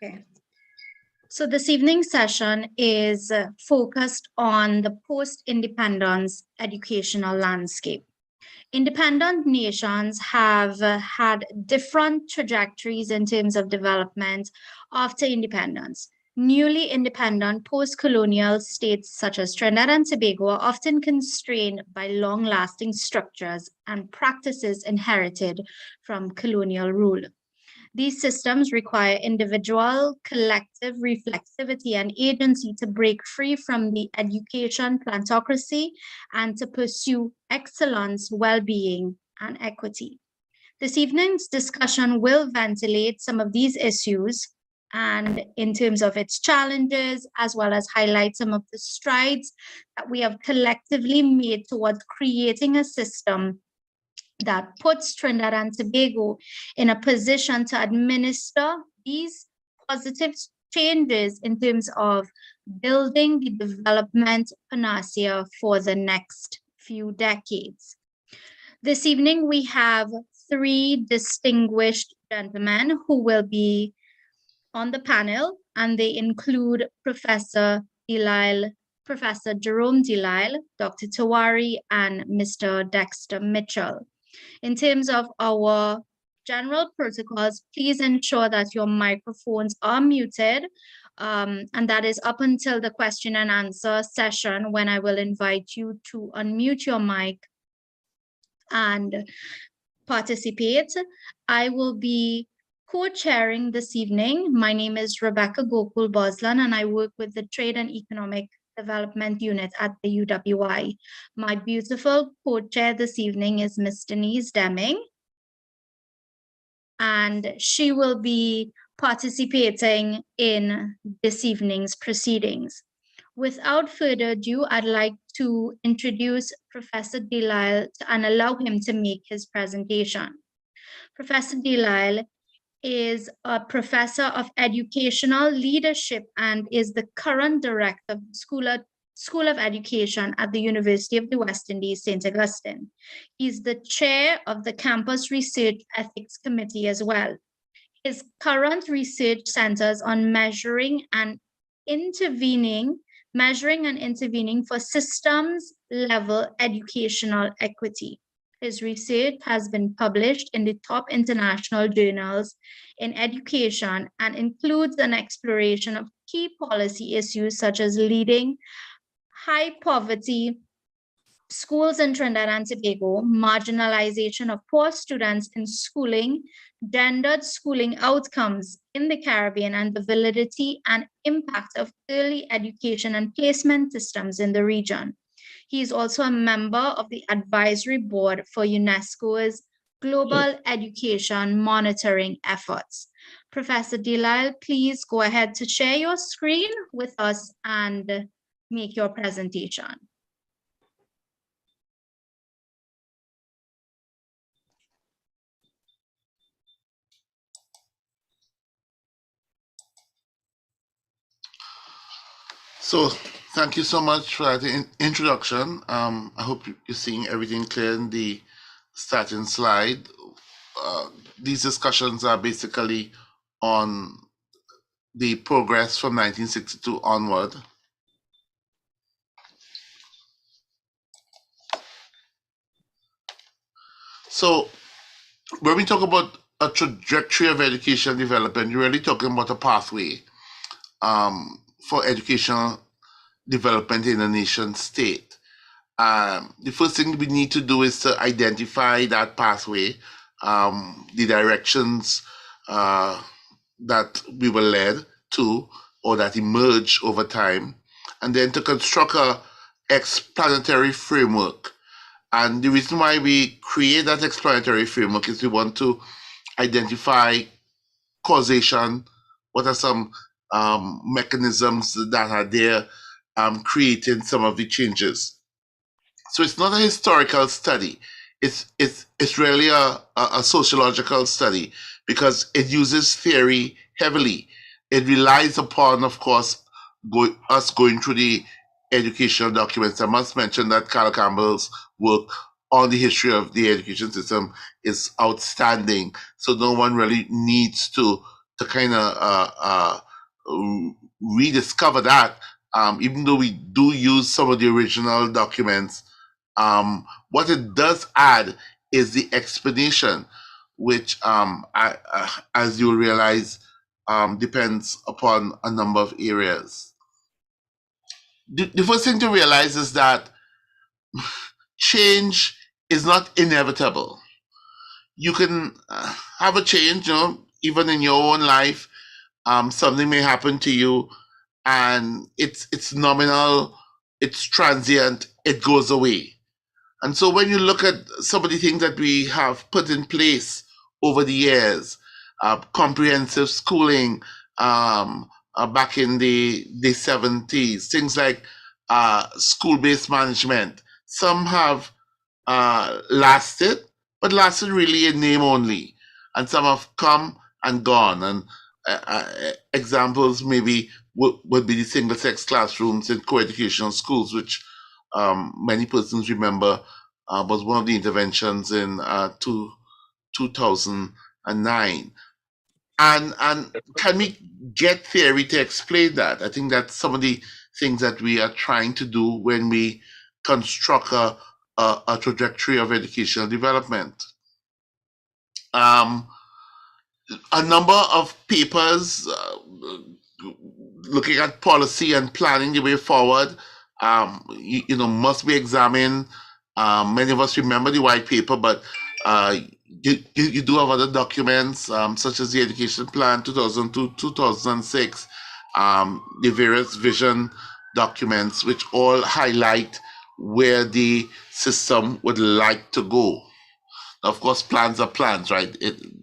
Okay. So this evening's session is focused on the post-independence educational landscape. Independent nations have had different trajectories in terms of development after independence. Newly independent post-colonial states such as Trinidad and Tobago are often constrained by long-lasting structures and practices inherited from colonial rule. These systems require individual, collective reflexivity and agency to break free from the education plantocracy and to pursue excellence, well-being, and equity. This evening's discussion will ventilate some of these issues and in terms of its challenges, as well as highlight some of the strides that we have collectively made towards creating a system that puts Trinidad and Tobago in a position to administer these positive changes in terms of building the development panacea for the next few decades. This evening, we have three distinguished gentlemen who will be on the panel, and they include Professor Jerome Delisle, Dr. Tawari, and Mr. Dexter Mitchell. In terms of our general protocols, please ensure that your microphones are muted, and that is up until the question and answer session when I will invite you to unmute your mic and participate. I will be co-chairing this evening. My name is Rebecca Gookool-Bosland, and I work with the Trade and Economic Development Unit at the UWI. My beautiful co-chair this evening is Ms. Denise Deming, and she will be participating in this evening's proceedings. Without further ado, I'd like to introduce Professor Delisle and allow him to make his presentation. Professor Delisle is a professor of educational leadership and is the current director of the School of Education at the University of the West Indies, St. Augustine. He's the chair of the Campus Research Ethics Committee as well. His current research centers on measuring and intervening for systems level educational equity. His research has been published in the top international journals in education and includes an exploration of key policy issues such as leading high poverty schools in Trinidad and Tobago, marginalization of poor students in schooling, gendered schooling outcomes in the Caribbean, and the validity and impact of early education and placement systems in the region. He is also a member of the advisory board for UNESCO's global education monitoring efforts. Professor Delisle, please go ahead to share your screen with us and make your presentation. So thank you so much for the introduction. I hope you're seeing everything clear in the starting slide. These discussions are basically on the progress from 1962 onward. So when we talk about a trajectory of education development, you're really talking about a pathway for educational development in a nation state. The first thing we need to do is to identify that pathway, the directions that we were led to or that emerge over time, and then to construct a explanatory framework. And the reason why we create that explanatory framework is we want to identify causation. What are some mechanisms that are there creating some of the changes? So it's not a historical study. It's really a sociological study because it uses theory heavily. It relies upon, of course, us going through the educational documents. I must mention that Carl Campbell's work on the history of the education system is outstanding. So no one really needs to kind of rediscover that, even though we do use some of the original documents. What it does add is the explanation, which, as you'll realize, depends upon a number of areas. The first thing to realize is that change is not inevitable. You can have a change, even in your own life. Something may happen to you, and it's nominal, it's transient, it goes away. And so when you look at some of the things that we have put in place over the years, comprehensive schooling, back in the 70s, things like school-based management, some have lasted, but lasted really in name only. And some have come and gone. And examples maybe would be the single-sex classrooms in co-educational schools, which many persons remember was one of the interventions in 2009. And can we get theory to explain that? I think that's some of the things that we are trying to do when we construct a trajectory of educational development. A number of papers looking at policy and planning the way forward, must be examined. Many of us remember the white paper, but you do have other documents, such as the Education Plan 2002-2006, the various vision documents, which all highlight where the system would like to go. Now, of course, plans are plans, right?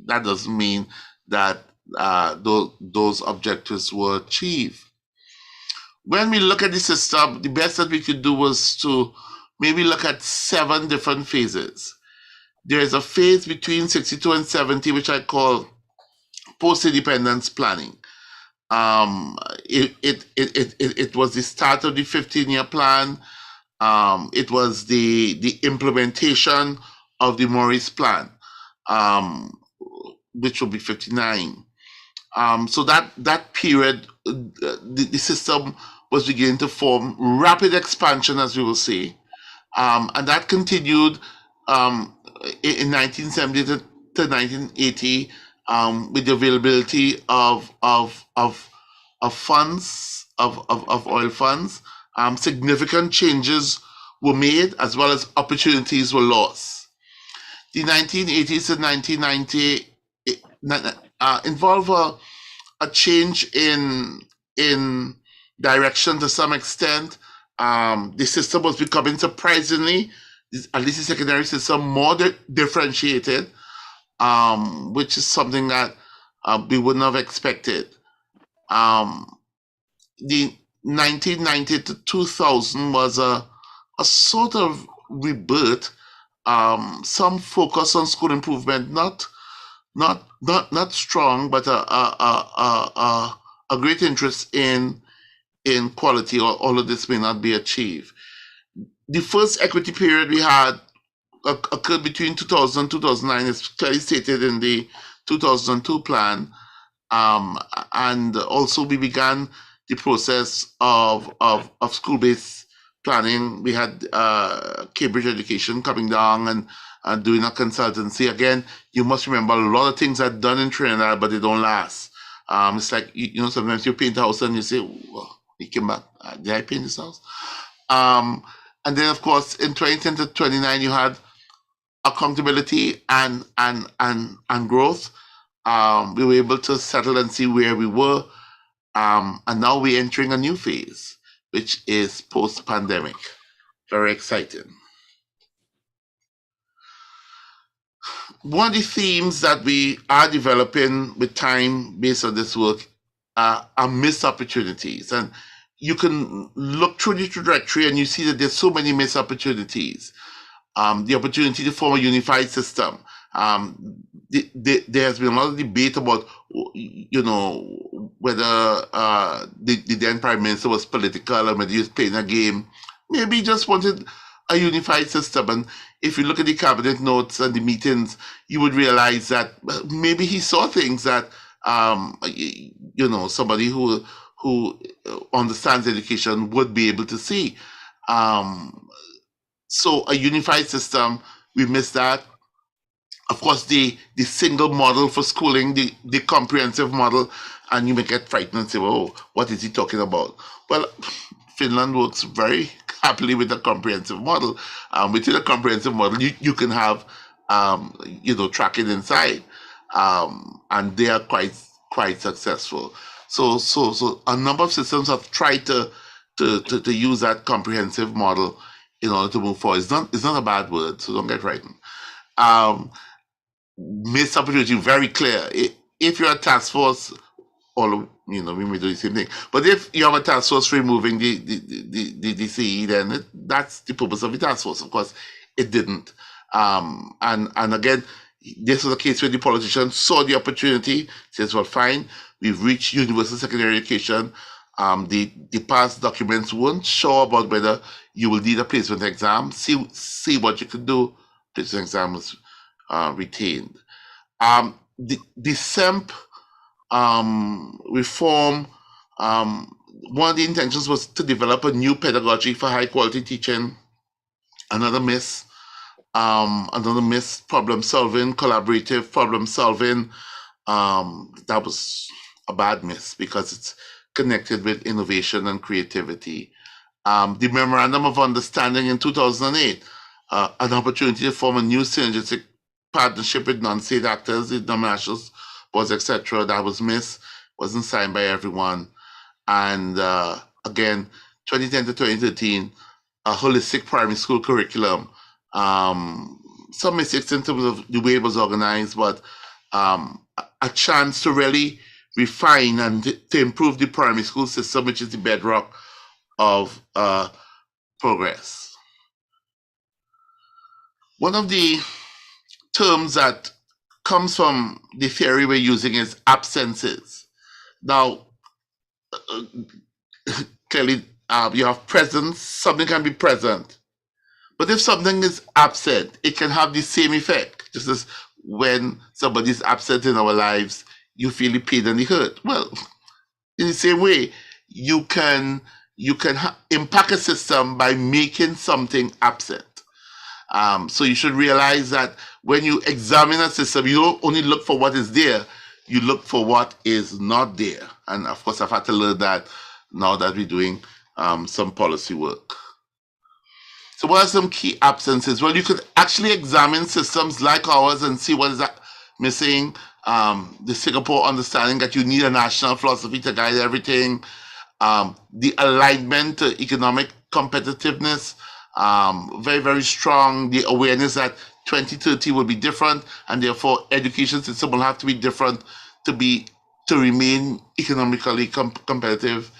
That doesn't mean that those objectives were achieved. When we look at the system, the best that we could do was to maybe look at 7 different phases. There is a phase between 62 and 70, which I call post-independence planning. It was the start of the 15-year plan. It was the implementation of the Maurice Plan, which will be 59. So that period, the system was beginning to form rapid expansion, as we will see, and that continued in 1970 to 1980 with the availability of funds, of oil funds. Significant changes were made, as well as opportunities were lost. The 1980s to 1990 involve a change in direction to some extent. The system was becoming surprisingly, at least the secondary system, more differentiated, which is something that we wouldn't have expected. The 1990 to 2000 was a sort of rebirth, some focus on school improvement, not strong, but a great interest in quality, all of this may not be achieved. The first equity period we had occurred between 2000 and 2009, is clearly stated in the 2002 plan. And also we began the process of school-based planning. We had Cambridge Education coming down and doing a consultancy. Again, you must remember a lot of things are done in Trinidad, but they don't last. It's like, sometimes you paint a house and you say, well, you came back, did I paint this house? And then, of course, in 2010 to 29, you had accountability and growth. We were able to settle and see where we were. And now we're entering a new phase, which is post-pandemic. Very exciting. One of the themes that we are developing with time based on this work are missed opportunities. And you can look through the trajectory and you see that there's so many missed opportunities. The opportunity to form a unified system. There has been a lot of debate about, whether the then Prime Minister was political or whether he was playing a game. Maybe he just wanted a unified system. And if you look at the cabinet notes and the meetings, you would realize that maybe he saw things that somebody who understands education would be able to see. So a unified system, we miss that. Of course, the single model for schooling, the comprehensive model, and you may get frightened and say, "Oh, what is he talking about?" Well, Finland works very happily with a comprehensive model. Within a comprehensive model, you can have, tracking inside, and they are quite successful. So a number of systems have tried to use that comprehensive model in order to move forward. It's not a bad word, so don't get frightened. Missed opportunity, very clear. If you're a task force, we may do the same thing. But if you have a task force removing the CE, then that's the purpose of the task force. Of course, it didn't. And again, this was a case where the politicians saw the opportunity, says, well, fine, we've reached universal secondary education. The past documents weren't sure about whether you will need a placement exam. See what you could do. Placement exam was retained. The SEMP reform, one of the intentions was to develop a new pedagogy for high quality teaching. Another miss, problem solving, collaborative problem solving. That was a bad miss because it's connected with innovation and creativity. The Memorandum of Understanding in 2008, an opportunity to form a new synergistic partnership with non-state actors, the nationals, was etc. That was missed, wasn't signed by everyone. And again, 2010 to 2013, a holistic primary school curriculum. Some mistakes in terms of the way it was organized, but a chance to really refine and to improve the primary school system, which is the bedrock of progress. One of the terms that comes from the theory we're using is absences. Now, clearly, you have presence, something can be present. But if something is absent, it can have the same effect. Just as when somebody is absent in our lives, you feel the pain and the hurt. Well, in the same way, you can impact a system by making something absent. So you should realize that when you examine a system, you don't only look for what is there, you look for what is not there. And of course, I've had to learn that now that we're doing some policy work. So what are some key absences? Well, you could actually examine systems like ours and see what is missing. The Singapore understanding that you need a national philosophy to guide everything. The alignment to economic competitiveness, very, very strong. The awareness that 2030 will be different, and therefore education system will have to be different to remain economically competitive.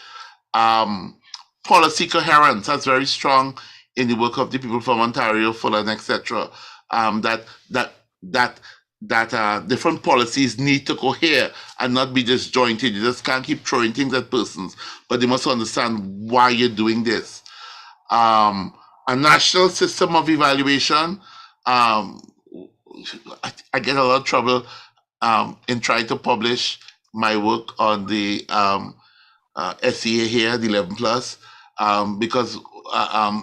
Policy coherence, that's very strong in the work of the people from Ontario, Fulham, etc. That different policies need to cohere and not be disjointed. You just can't keep throwing things at persons, but they must understand why you're doing this. A national system of evaluation. I get a lot of trouble in trying to publish my work on the SEA here, the 11 plus, because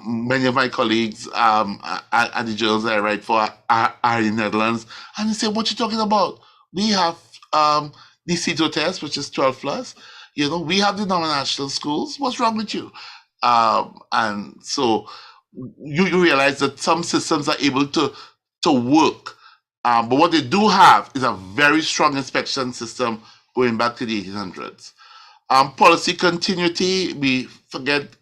many of my colleagues at the journals I write for are in the Netherlands, and they say, "What you talking about? We have the CETO test, which is 12 plus. We have the non-national schools. What's wrong with you?" And so you realize that some systems are able to work, but what they do have is a very strong inspection system going back to the 1800s. Policy continuity, we forget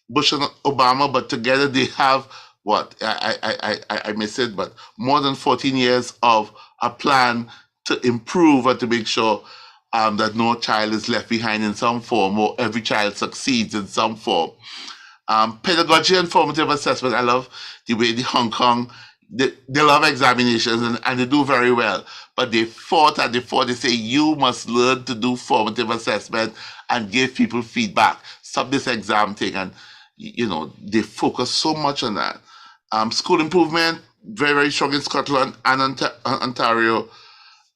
Bush and Obama, but together they have what I miss it, but more than 14 years of a plan to improve and to make sure that no child is left behind in some form, or every child succeeds in some form. Pedagogy and formative assessment. I love the way the Hong Kong, they love examinations and they do very well. But they fought and they say, you must learn to do formative assessment and give people feedback. Stop this exam thing. And, they focus so much on that. School improvement, very, very strong in Scotland and Ontario.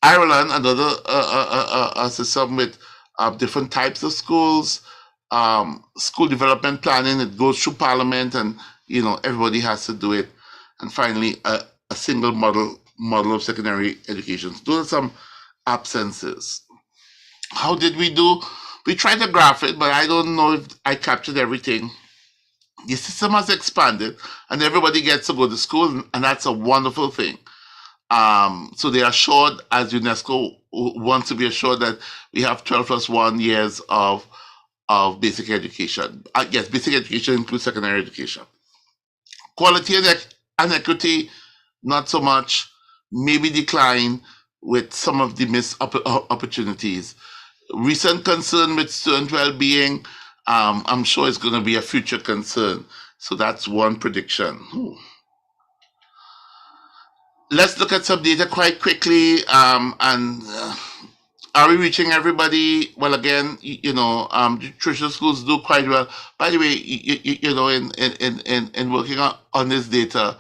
Ireland, another system with different types of schools, school development planning. It goes through Parliament, and everybody has to do it. And finally, a single model of secondary education. So those are some absences. How did we do? We tried to graph it, but I don't know if I captured everything. The system has expanded, and everybody gets to go to school, and that's a wonderful thing. So they are assured, as UNESCO wants to be assured, that we have 12 plus 1 years of basic education. Yes, basic education includes secondary education. Quality and equity, not so much, maybe decline with some of the missed opportunities. Recent concern with student well-being, I'm sure it's going to be a future concern. So that's one prediction. Let's look at some data quite quickly. Are we reaching everybody? Well, again, traditional schools do quite well. By the way, in working on this data,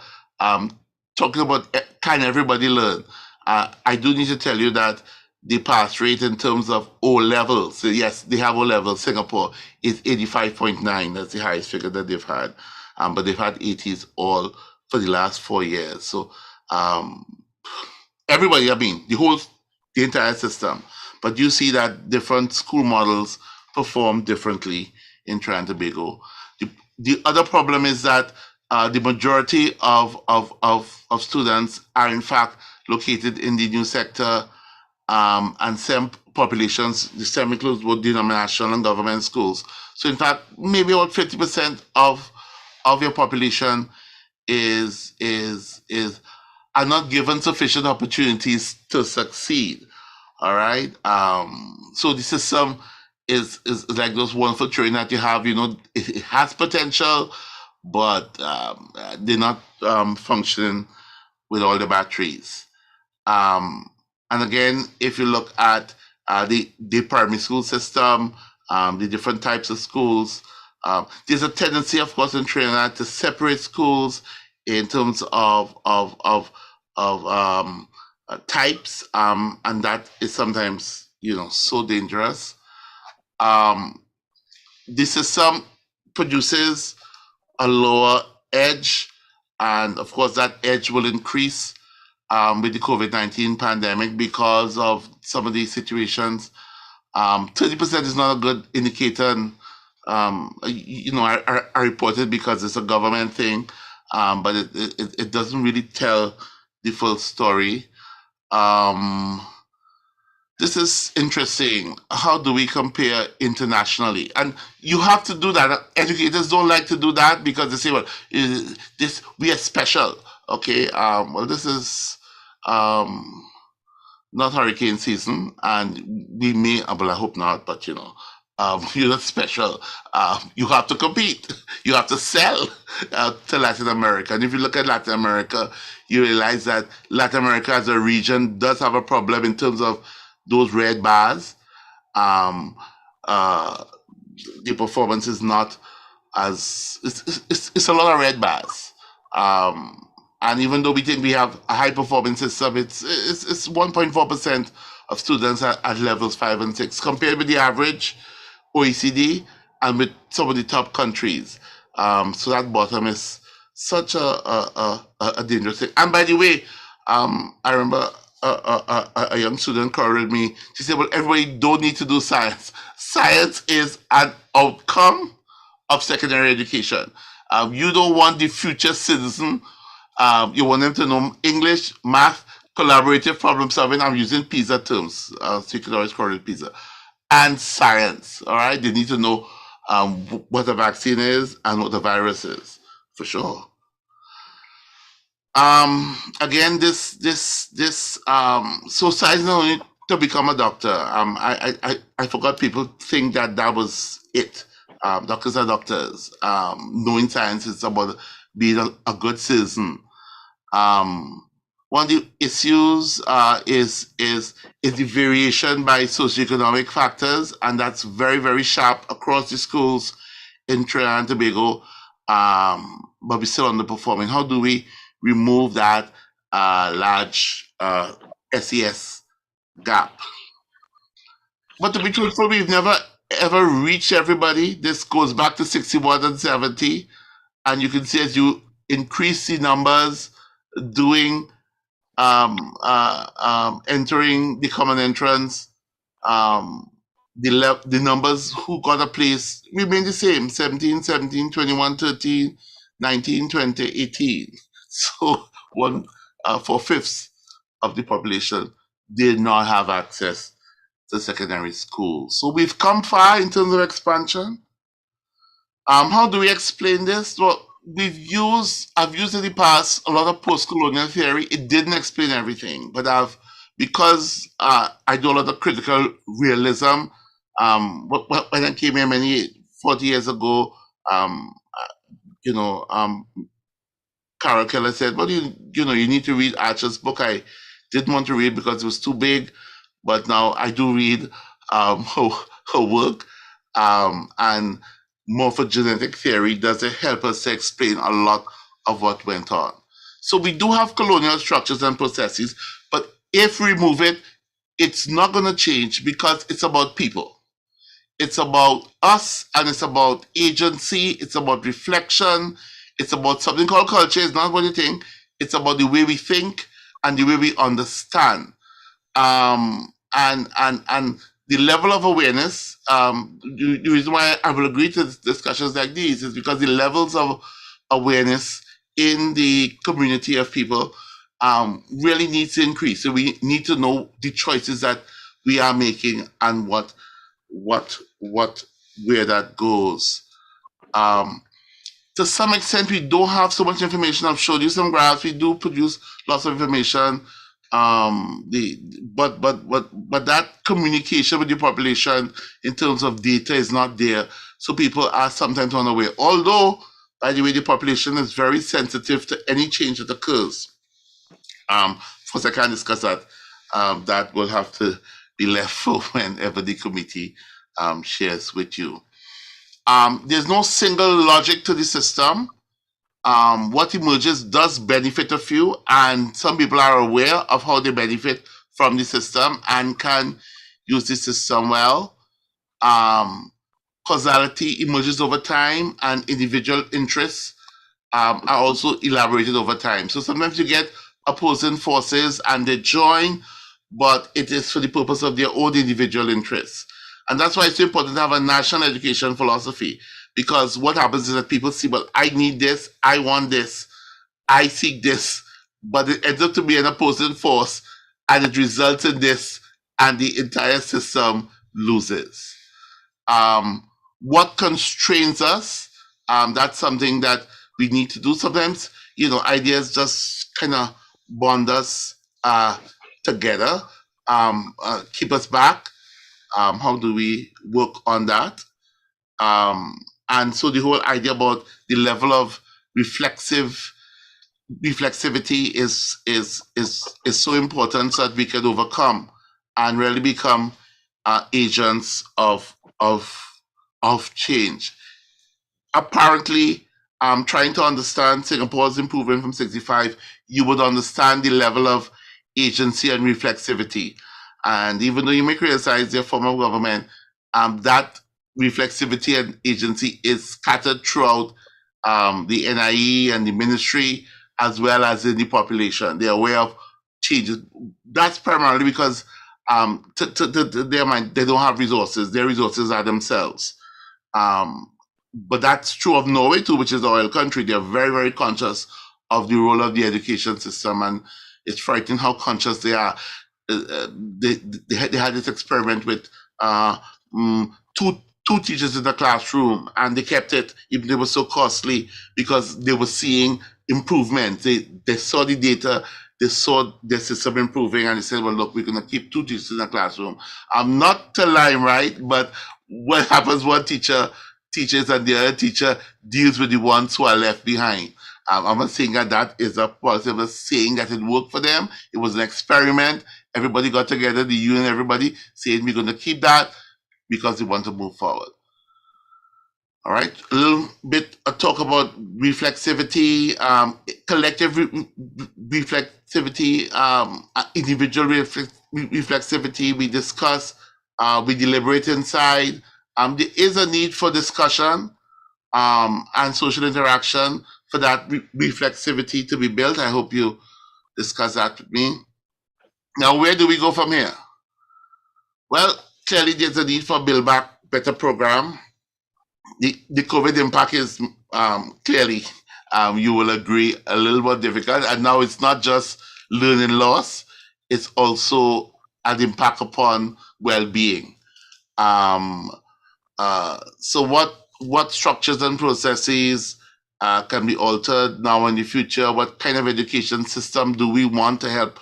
talking about can everybody learn? I do need to tell you that the pass rate in terms of O levels, so yes, they have O levels. Singapore is 85.9. That's the highest figure that they've had. But they've had 80s all for the last 4 years. So everybody, the entire system. But you see that different school models perform differently in Trinidad and Tobago. The other problem is that the majority of students are in fact located in the new sector, and SEM populations. The SEM includes both denominational and government schools. So in fact, maybe about 50% of your population are not given sufficient opportunities to succeed. All right. So the system is like those wonderful children that you have. It has potential, but they're not functioning with all the batteries. And again, if you look at the primary school system, the different types of schools, there's a tendency, of course, in Trinidad to separate schools in terms of types, and that is sometimes so dangerous. The system produces a lower edge, and of course that edge will increase with the COVID-19 pandemic because of some of these situations. 30% is not a good indicator, and I reported because it's a government thing, but it doesn't really tell the full story. This is interesting. How do we compare internationally? And you have to do that. Educators don't like to do that because they say, well, we are special. Okay. Well, this is not hurricane season, and we may, well, I hope not, but you're not special. You have to compete. You have to sell to Latin America. And if you look at Latin America, you realize that Latin America as a region does have a problem in terms of those red bars. The performance is not as, it's a lot of red bars. And even though we think we have a high performance system, it's 1.4% of students at levels 5 and 6 compared with the average OECD and with some of the top countries. So that bottom is such a dangerous thing. And by the way, I remember a young student corrected me. She said, well, everybody don't need to do science. Science is an outcome of secondary education. You don't want the future citizen. You want them to know English, math, collaborative problem solving. I'm using PISA terms, so you can always correlate PISA. And science, all right? They need to know what a vaccine is and what the virus is, for sure. Again, so science not only to become a doctor. I forgot people think that was it. Doctors are doctors. Knowing science is about being a good citizen. One of the issues is the variation by socioeconomic factors, and that's very, very sharp across the schools in Trinidad and Tobago, but we're still underperforming. How do we remove that large SES gap. But to be truthful, we've never ever reached everybody. This goes back to 61 and 70. And you can see as you increase the numbers doing entering the common entrance, the numbers who got a place remain the same: 17, 17, 21, 13, 19, 20, 18. So one 4/5 of the population did not have access to secondary school. So we've come far in terms of expansion. How do we explain this? Well, I've used in the past a lot of post-colonial theory. It didn't explain everything, but because I do a lot of critical realism. When I came here 40 years ago, um, you know, Carol Keller said, "Well, you need to read Archer's book." I didn't want to read because it was too big, but now I do read her work, and morphogenetic theory does it help us to explain a lot of what went on. So we do have colonial structures and processes, but if we remove it, it's not going to change because it's about people. It's about us, and it's about agency. It's about reflection. It's about something called culture. It's not what you think. It's about the way we think and the way we understand. And the level of awareness. The reason why I will agree to discussions like these is because the levels of awareness in the community of people really needs to increase. So we need to know the choices that we are making and what where that goes. Um, to some extent, we don't have so much information. I've showed you some graphs. We do produce lots of information. The but that communication with the population in terms of data is not there, so people are sometimes unaware. Although, by the way, the population is very sensitive to any change that occurs. Of course, I can't discuss that. That will have to be left for whenever the committee shares with you. There's no single logic to the system. What emerges does benefit a few, and some people are aware of how they benefit from the system and can use the system well. Causality emerges over time, and individual interests are also elaborated over time. So sometimes you get opposing forces and they join, but it is for the purpose of their own individual interests. And that's why it's so important to have a national education philosophy, because what happens is that people see, well, I need this, I want this, I seek this, but it ends up to be an opposing force and it results in this, and the entire system loses. What constrains us? That's something that we need to do. Sometimes, ideas just kind of bond us together, keep us back. How do we work on that? And so the whole idea about the level of reflexivity is so important so that we can overcome and really become agents of change. Apparently, trying to understand Singapore's improvement from 65, you would understand the level of agency and reflexivity. And even though you may criticize their form of government, that reflexivity and agency is scattered throughout the NIE and the ministry, as well as in the population. They're aware of changes. That's primarily because to their mind, they don't have resources. Their resources are themselves. But that's true of Norway too, which is the oil country. They're very, very conscious of the role of the education system, and it's frightening how conscious they are. They had this experiment with two teachers in the classroom, and they kept it even though it was so costly because they were seeing improvement. They saw the data, they saw the system improving, and they said, well, look, we're going to keep two teachers in the classroom. I'm not to lie, right? But what happens, one teacher teaches and the other teacher deals with the ones who are left behind. I'm not saying that is a policy. I'm saying that it worked for them. It was an experiment. Everybody got together, the union, everybody saying we're going to keep that because we want to move forward. All right, a little bit talk about reflexivity, collective reflexivity, individual reflexivity. We discuss, we deliberate inside. There is a need for discussion and social interaction for that reflexivity to be built. I hope you discuss that with me. Now, where do we go from here? Well, clearly there's a need for a Build Back Better program. The COVID impact is clearly, you will agree, a little more difficult. And now it's not just learning loss, it's also an impact upon well-being. So what structures and processes can be altered now in the future? What kind of education system do we want to help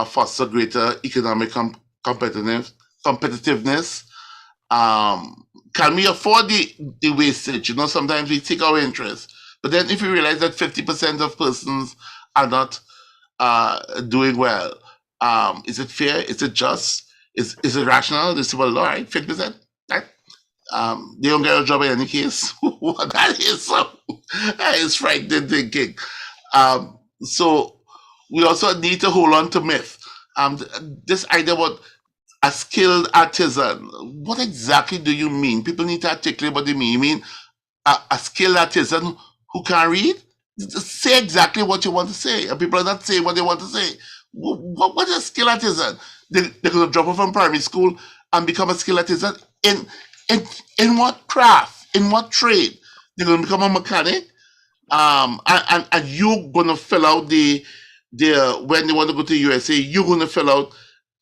foster greater economic competitiveness? Can we afford the wastage? You know, sometimes we take our interest, but then if we realize that 50% of persons are not doing well, is it fair? Is it just? Is it rational? They say, well, all right, 50%, right? They don't get a job in any case. That is frightening thinking. So we also need to hold on to myth. This idea about a skilled artisan. What exactly do you mean? People need to articulate what they mean. You mean a skilled artisan who can read? Just say exactly what you want to say. And people are not saying what they want to say. What is a skilled artisan? They're going to drop off from primary school and become a skilled artisan in what craft? In what trade? They're going to become a mechanic? And you're going to fill out the when they want to go to USA, you're going to fill out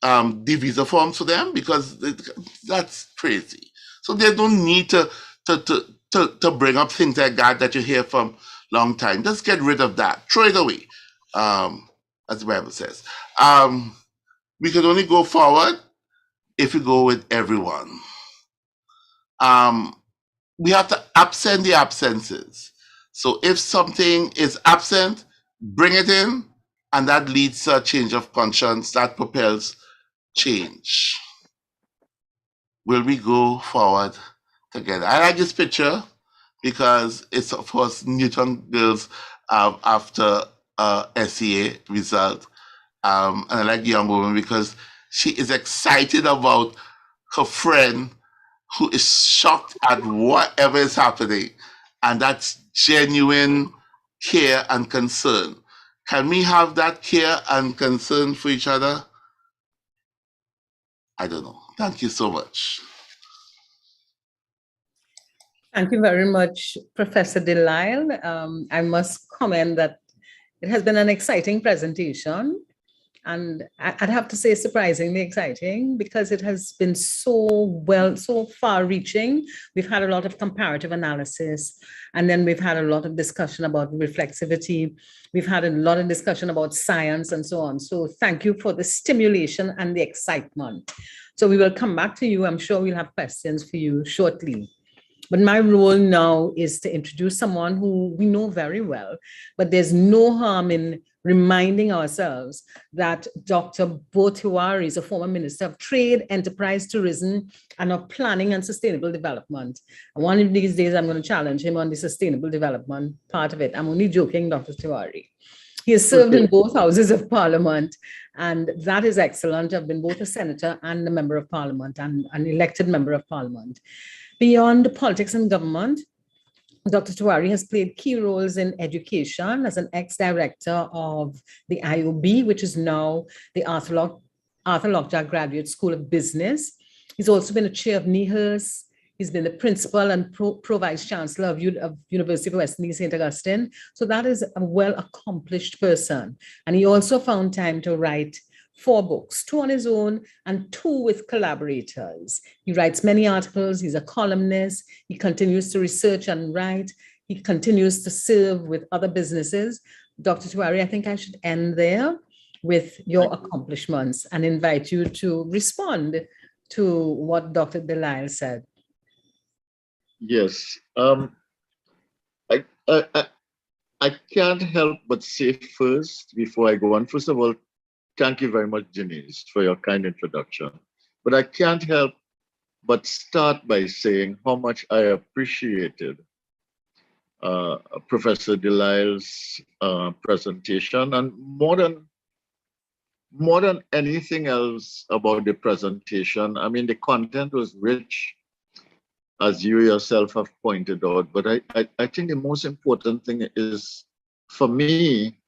the visa forms for them, because that's crazy. So they don't need to bring up things like that you hear from long time. Just get rid of that. Throw it away, as the Bible says. We can only go forward if we go with everyone. We have to absent the absences. So if something is absent, bring it in, and that leads to a change of conscience that propels change. Will we go forward together? I like this picture because it's, of course, Newton girls after SEA result. And I like the young woman because she is excited about her friend who is shocked at whatever is happening. And that's genuine care and concern. Can we have that care and concern for each other? I don't know. Thank you so much. Thank you very much, Professor Delisle. I must comment that it has been an exciting presentation. And I'd have to say surprisingly exciting, because it has been so far reaching. We've had a lot of comparative analysis, and then we've had a lot of discussion about reflexivity. We've had a lot of discussion about science and so on. So thank you for the stimulation and the excitement. So we will come back to you. I'm sure we'll have questions for you shortly. But my role now is to introduce someone who we know very well, but there's no harm in reminding ourselves that Dr. Botiwari is a former Minister of Trade, Enterprise, Tourism, and of Planning and Sustainable Development. And one of these days, I'm going to challenge him on the sustainable development part of it. I'm only joking, Dr. Tiwari. He has served in both houses of parliament, and that is excellent. I've been both a senator and a member of parliament, and an elected member of parliament. Beyond politics and government, Dr. Tiwari has played key roles in education as an ex-director of the IOB, which is now the Arthur Lockjaw Graduate School of Business. He's also been a chair of NIHERS. He's been the principal and pro-vice chancellor of University of Western Indies, St. Augustine. So that is a well-accomplished person. And he also found time to write 4 books, 2 on his own and 2 with collaborators. He writes many articles. He's a columnist. He continues to research and write. He continues to serve with other businesses. Dr. Tiwari, I think I should end there with your accomplishments and invite you to respond to what Dr. Delisle said. Yes. I can't help but say first, before I go on, first of all, thank you very much, Janice, for your kind introduction. But I can't help but start by saying how much I appreciated Professor Delisle's presentation, and more than anything else about the presentation, I mean, the content was rich, as you yourself have pointed out, but I think the most important thing is, for me,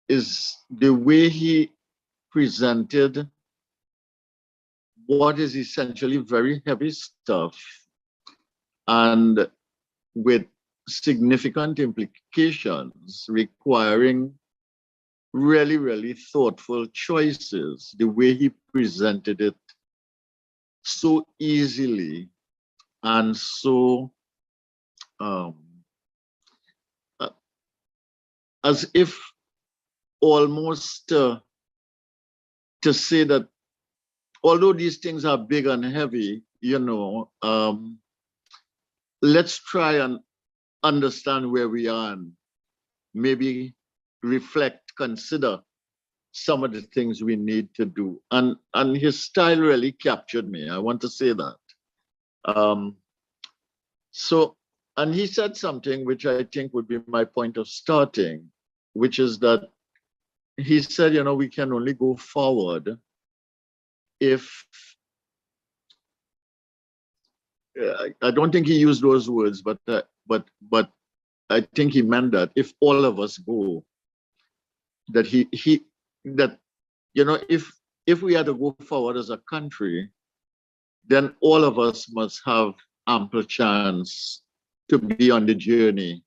is the way he presented what is essentially very heavy stuff and with significant implications requiring really, really thoughtful choices. The way he presented it so easily and so as if almost to say that although these things are big and heavy, let's try and understand where we are and maybe reflect, consider some of the things we need to do. And his style really captured me. I want to say that. And he said something which I think would be my point of starting, which is that he said, we can only go forward if, I don't think he used those words, but I think he meant that if all of us go, that if we had to go forward as a country, then all of us must have ample chance to be on the journey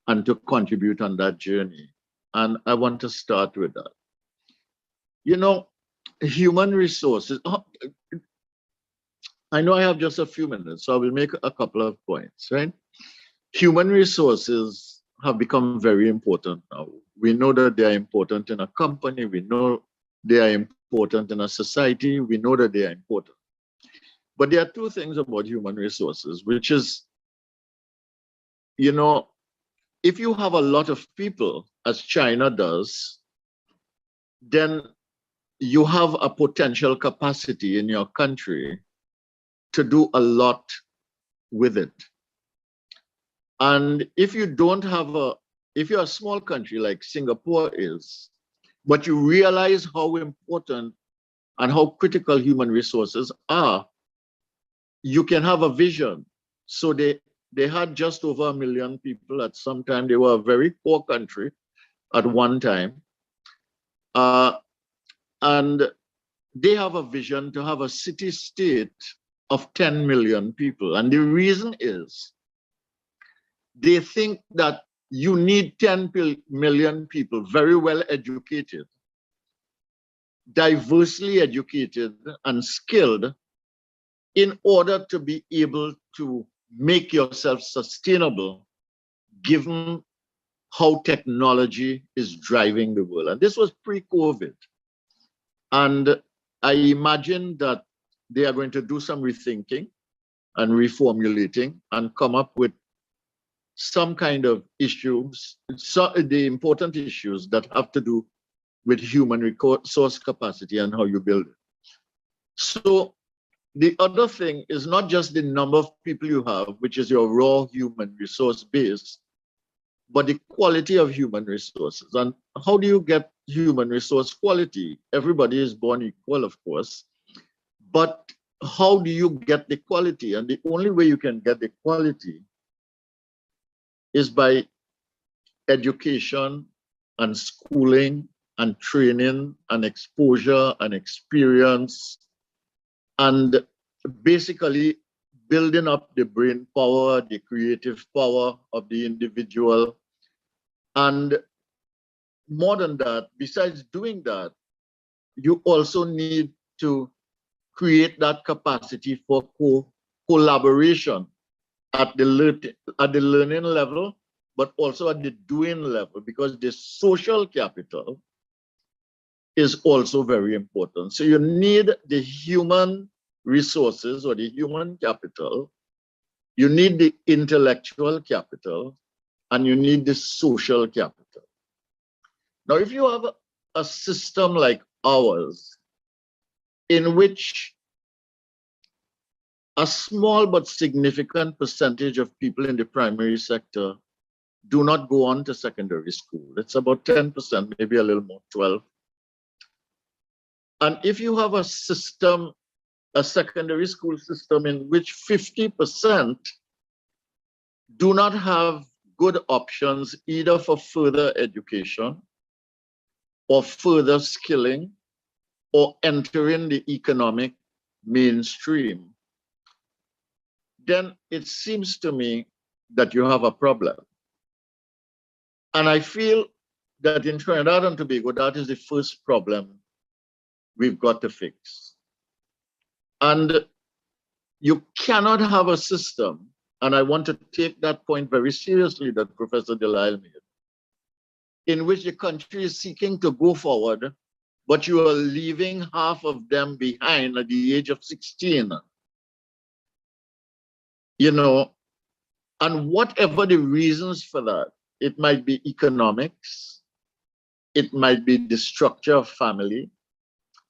and to contribute on that journey. And I want to start with that. Human resources, I know I have just a few minutes, so I will make a couple of points, right? Human resources have become very important now. We know that they are important in a company. We know they are important in a society. We know that they are important. But there are two things about human resources, which is, if you have a lot of people, as China does, then you have a potential capacity in your country to do a lot with it. And if you don't have if you're a small country like Singapore is, but you realize how important and how critical human resources are, you can have a vision. So they had just over 1 million people at some time. They were a very poor country at one time. And they have a vision to have a city-state of 10 million people. And the reason is they think that you need 10 million people, very well educated, diversely educated and skilled, in order to be able to make yourself sustainable, given how technology is driving the world. And this was pre-COVID. And I imagine that they are going to do some rethinking and reformulating and come up with some kind of issues, the important issues that have to do with human resource capacity and how you build it. So the other thing is not just the number of people you have, which is your raw human resource base, but the quality of human resources. And how do you get human resource quality? Everybody is born equal, of course, but how do you get the quality? And the only way you can get the quality is by education and schooling and training and exposure and experience, and basically building up the brain power, the creative power of the individual. And more than that, besides doing that, you also need to create that capacity for collaboration at the learning level, but also at the doing level, because the social capital is also very important. So you need the human resources or the human capital, you need the intellectual capital, and you need the social capital. Now, if you have a system like ours, in which a small but significant percentage of people in the primary sector do not go on to secondary school. It's about 10%, maybe a little more, 12. And if you have a system, a secondary school system in which 50% do not have good options either for further education or further skilling or entering the economic mainstream, then it seems to me that you have a problem. And I feel that in Trinidad and Tobago, that is the first problem we've got to fix. And you cannot have a system, and I want to take that point very seriously that Professor Delisle made, in which the country is seeking to go forward, but you are leaving half of them behind at the age of 16. You know, and whatever the reasons for that, it might be economics, it might be the structure of family,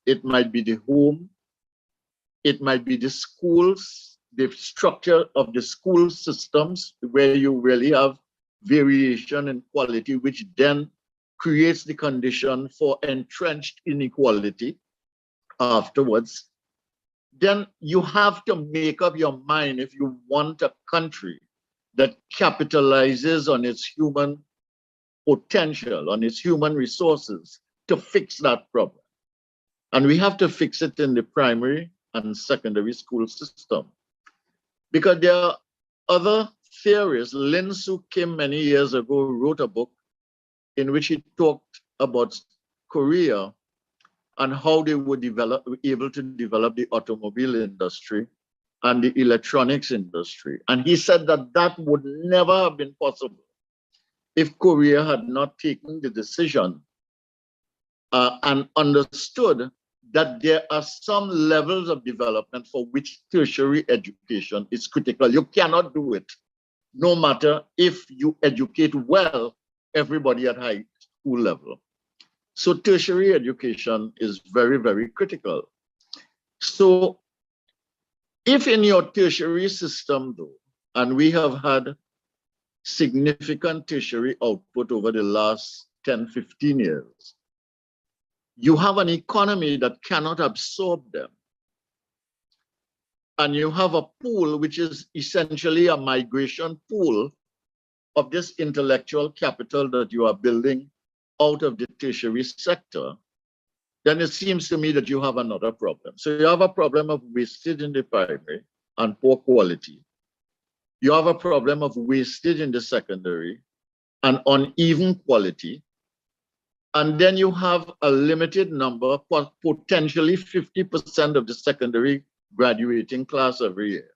it might be the home, it might be the schools, the structure of the school systems where you really have variation in quality, which then creates the condition for entrenched inequality afterwards. Then you have to make up your mind if you want a country that capitalizes on its human potential, on its human resources to fix that problem. And we have to fix it in the primary and secondary school system. Because there are other theories. Lin Soo Kim many years ago wrote a book in which he talked about Korea and how they were able to develop the automobile industry and the electronics industry. And he said that that would never have been possible if Korea had not taken the decision and understood that there are some levels of development for which tertiary education is critical. You cannot do it, no matter if you educate well everybody at high school level. So tertiary education is very, very critical. So if in your tertiary system though, and we have had significant tertiary output over the last 10, 15 years, you have an economy that cannot absorb them. And you have a pool which is essentially a migration pool of this intellectual capital that you are building out of the tertiary sector, then it seems to me that you have another problem. So you have a problem of wastage in the primary and poor quality. You have a problem of wastage in the secondary and uneven quality. And then you have a limited number, potentially 50% of the secondary graduating class every year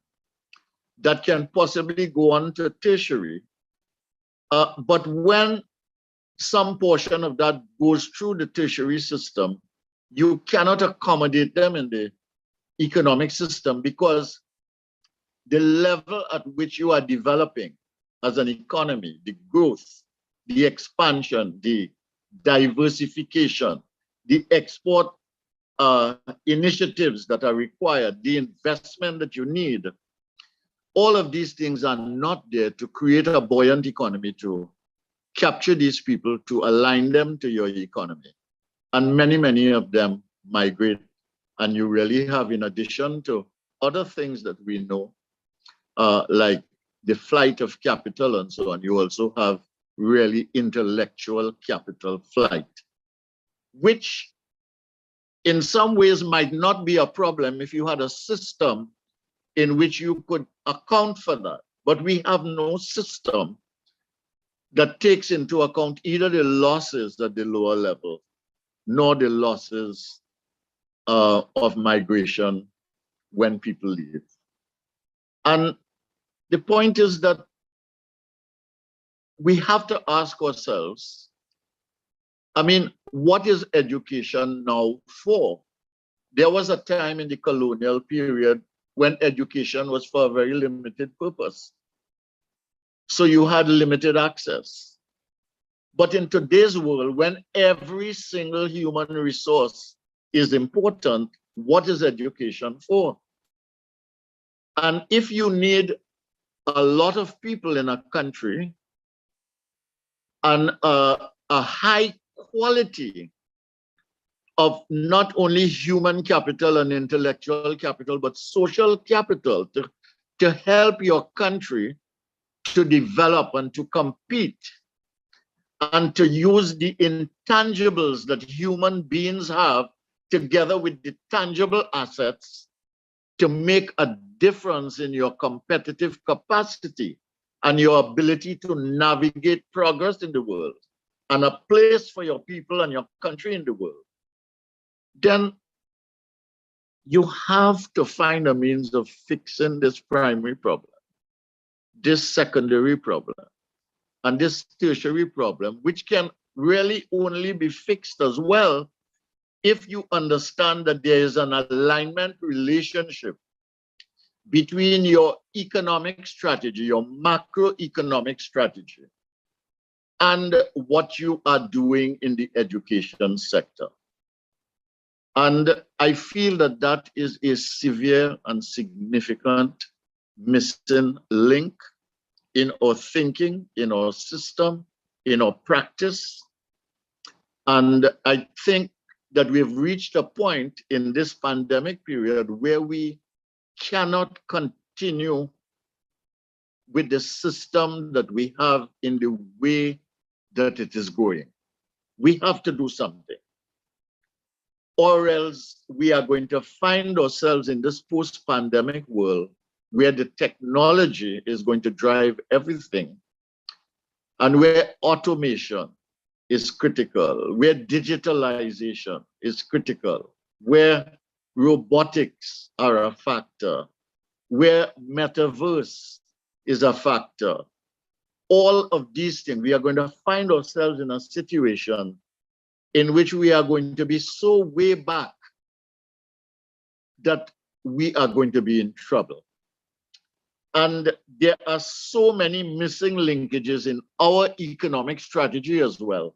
that can possibly go on to tertiary. But when some portion of that goes through the tertiary system, you cannot accommodate them in the economic system because the level at which you are developing as an economy, the growth, the expansion, the diversification, the export initiatives that are required, the investment that you need, all of these things are not there to create a buoyant economy, to capture these people, to align them to your economy. And many, many of them migrate. And you really have, in addition to other things that we know, like the flight of capital and so on, you also have really intellectual capital flight, which in some ways might not be a problem if you had a system in which you could account for that. But we have no system that takes into account either the losses at the lower level, nor the losses of migration when people leave. And the point is that we have to ask ourselves, I mean, what is education now for? There was a time in the colonial period when education was for a very limited purpose. So you had limited access. But in today's world, when every single human resource is important, what is education for? And if you need a lot of people in a country and a high quality of not only human capital and intellectual capital, but social capital to help your country to develop and to compete and to use the intangibles that human beings have together with the tangible assets to make a difference in your competitive capacity and your ability to navigate progress in the world and a place for your people and your country in the world, then you have to find a means of fixing this primary problem, this secondary problem, and this tertiary problem, which can really only be fixed as well if you understand that there is an alignment relationship between your economic strategy, your macroeconomic strategy, and what you are doing in the education sector. And I feel that that is a severe and significant missing link in our thinking, in our system, in our practice. And I think that we've reached a point in this pandemic period where we cannot continue with the system that we have in the way that it is going. We have to do something, or else we are going to find ourselves in this post-pandemic world where the technology is going to drive everything, and where automation is critical, where digitalization is critical, where robotics are a factor, where metaverse is a factor. All of these things, we are going to find ourselves in a situation in which we are going to be so way back that we are going to be in trouble. And there are so many missing linkages in our economic strategy as well,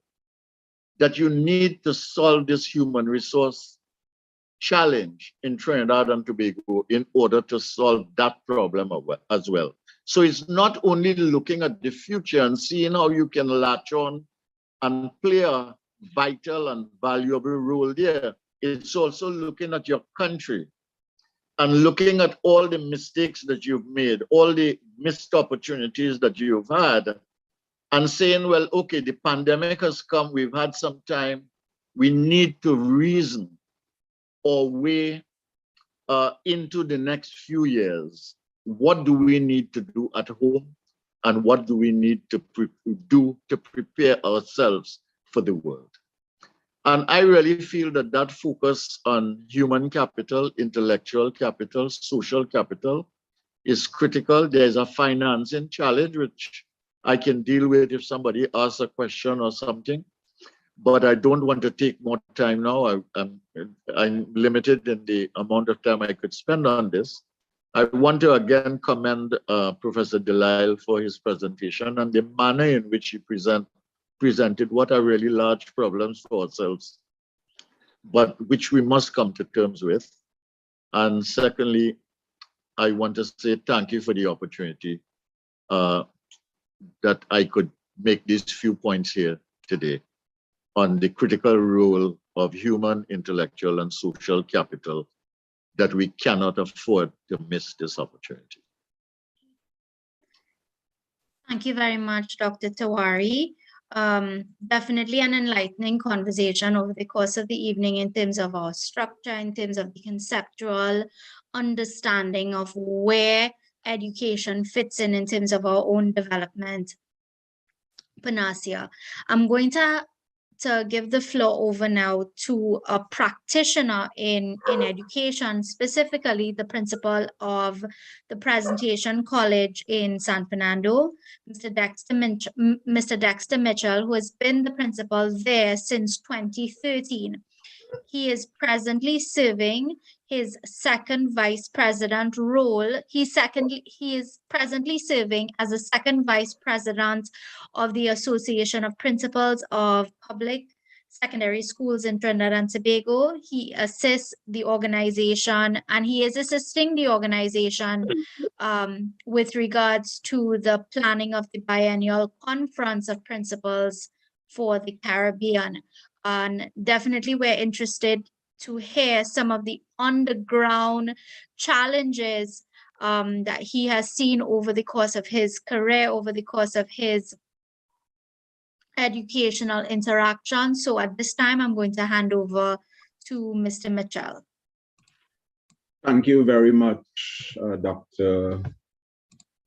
that you need to solve this human resource challenge in Trinidad and Tobago in order to solve that problem as well. So it's not only looking at the future and seeing how you can latch on and play a vital and valuable role there. It's also looking at your country and looking at all the mistakes that you've made, all the missed opportunities that you've had, and saying, well, okay, the pandemic has come, we've had some time, we need to reason our way into the next few years. What do we need to do at home, and what do we need to do to prepare ourselves for the world? And I really feel that that focus on human capital, intellectual capital, social capital is critical. There's a financing challenge, which I can deal with if somebody asks a question or something, but I don't want to take more time now. I'm limited in the amount of time I could spend on this. I want to again commend Professor Delisle for his presentation and the manner in which he presented what are really large problems for ourselves, but which we must come to terms with. And secondly, I want to say thank you for the opportunity that I could make these few points here today on the critical role of human, intellectual, and social capital, that we cannot afford to miss this opportunity. Thank you very much, Dr. Tawari. Definitely an enlightening conversation over the course of the evening in terms of our structure, in terms of the conceptual understanding of where education fits in terms of our own development. Panacea. I'm going to give the floor over now to a practitioner in education, specifically the principal of the Presentation College in San Fernando, Mr. Dexter Mitchell, who has been the principal there since 2013. He is presently serving his second vice president role. He is presently serving as a second vice president of the Association of Principals of Public secondary schools in Trinidad and Tobago. He assists the organization, and he is assisting the organization with regards to the planning of the biennial conference of principals for the Caribbean. And definitely we're interested to hear some of the on-the-ground challenges that he has seen over the course of his career, over the course of his educational interaction. So at this time, I'm going to hand over to Mr. Mitchell. Thank you very much, Dr.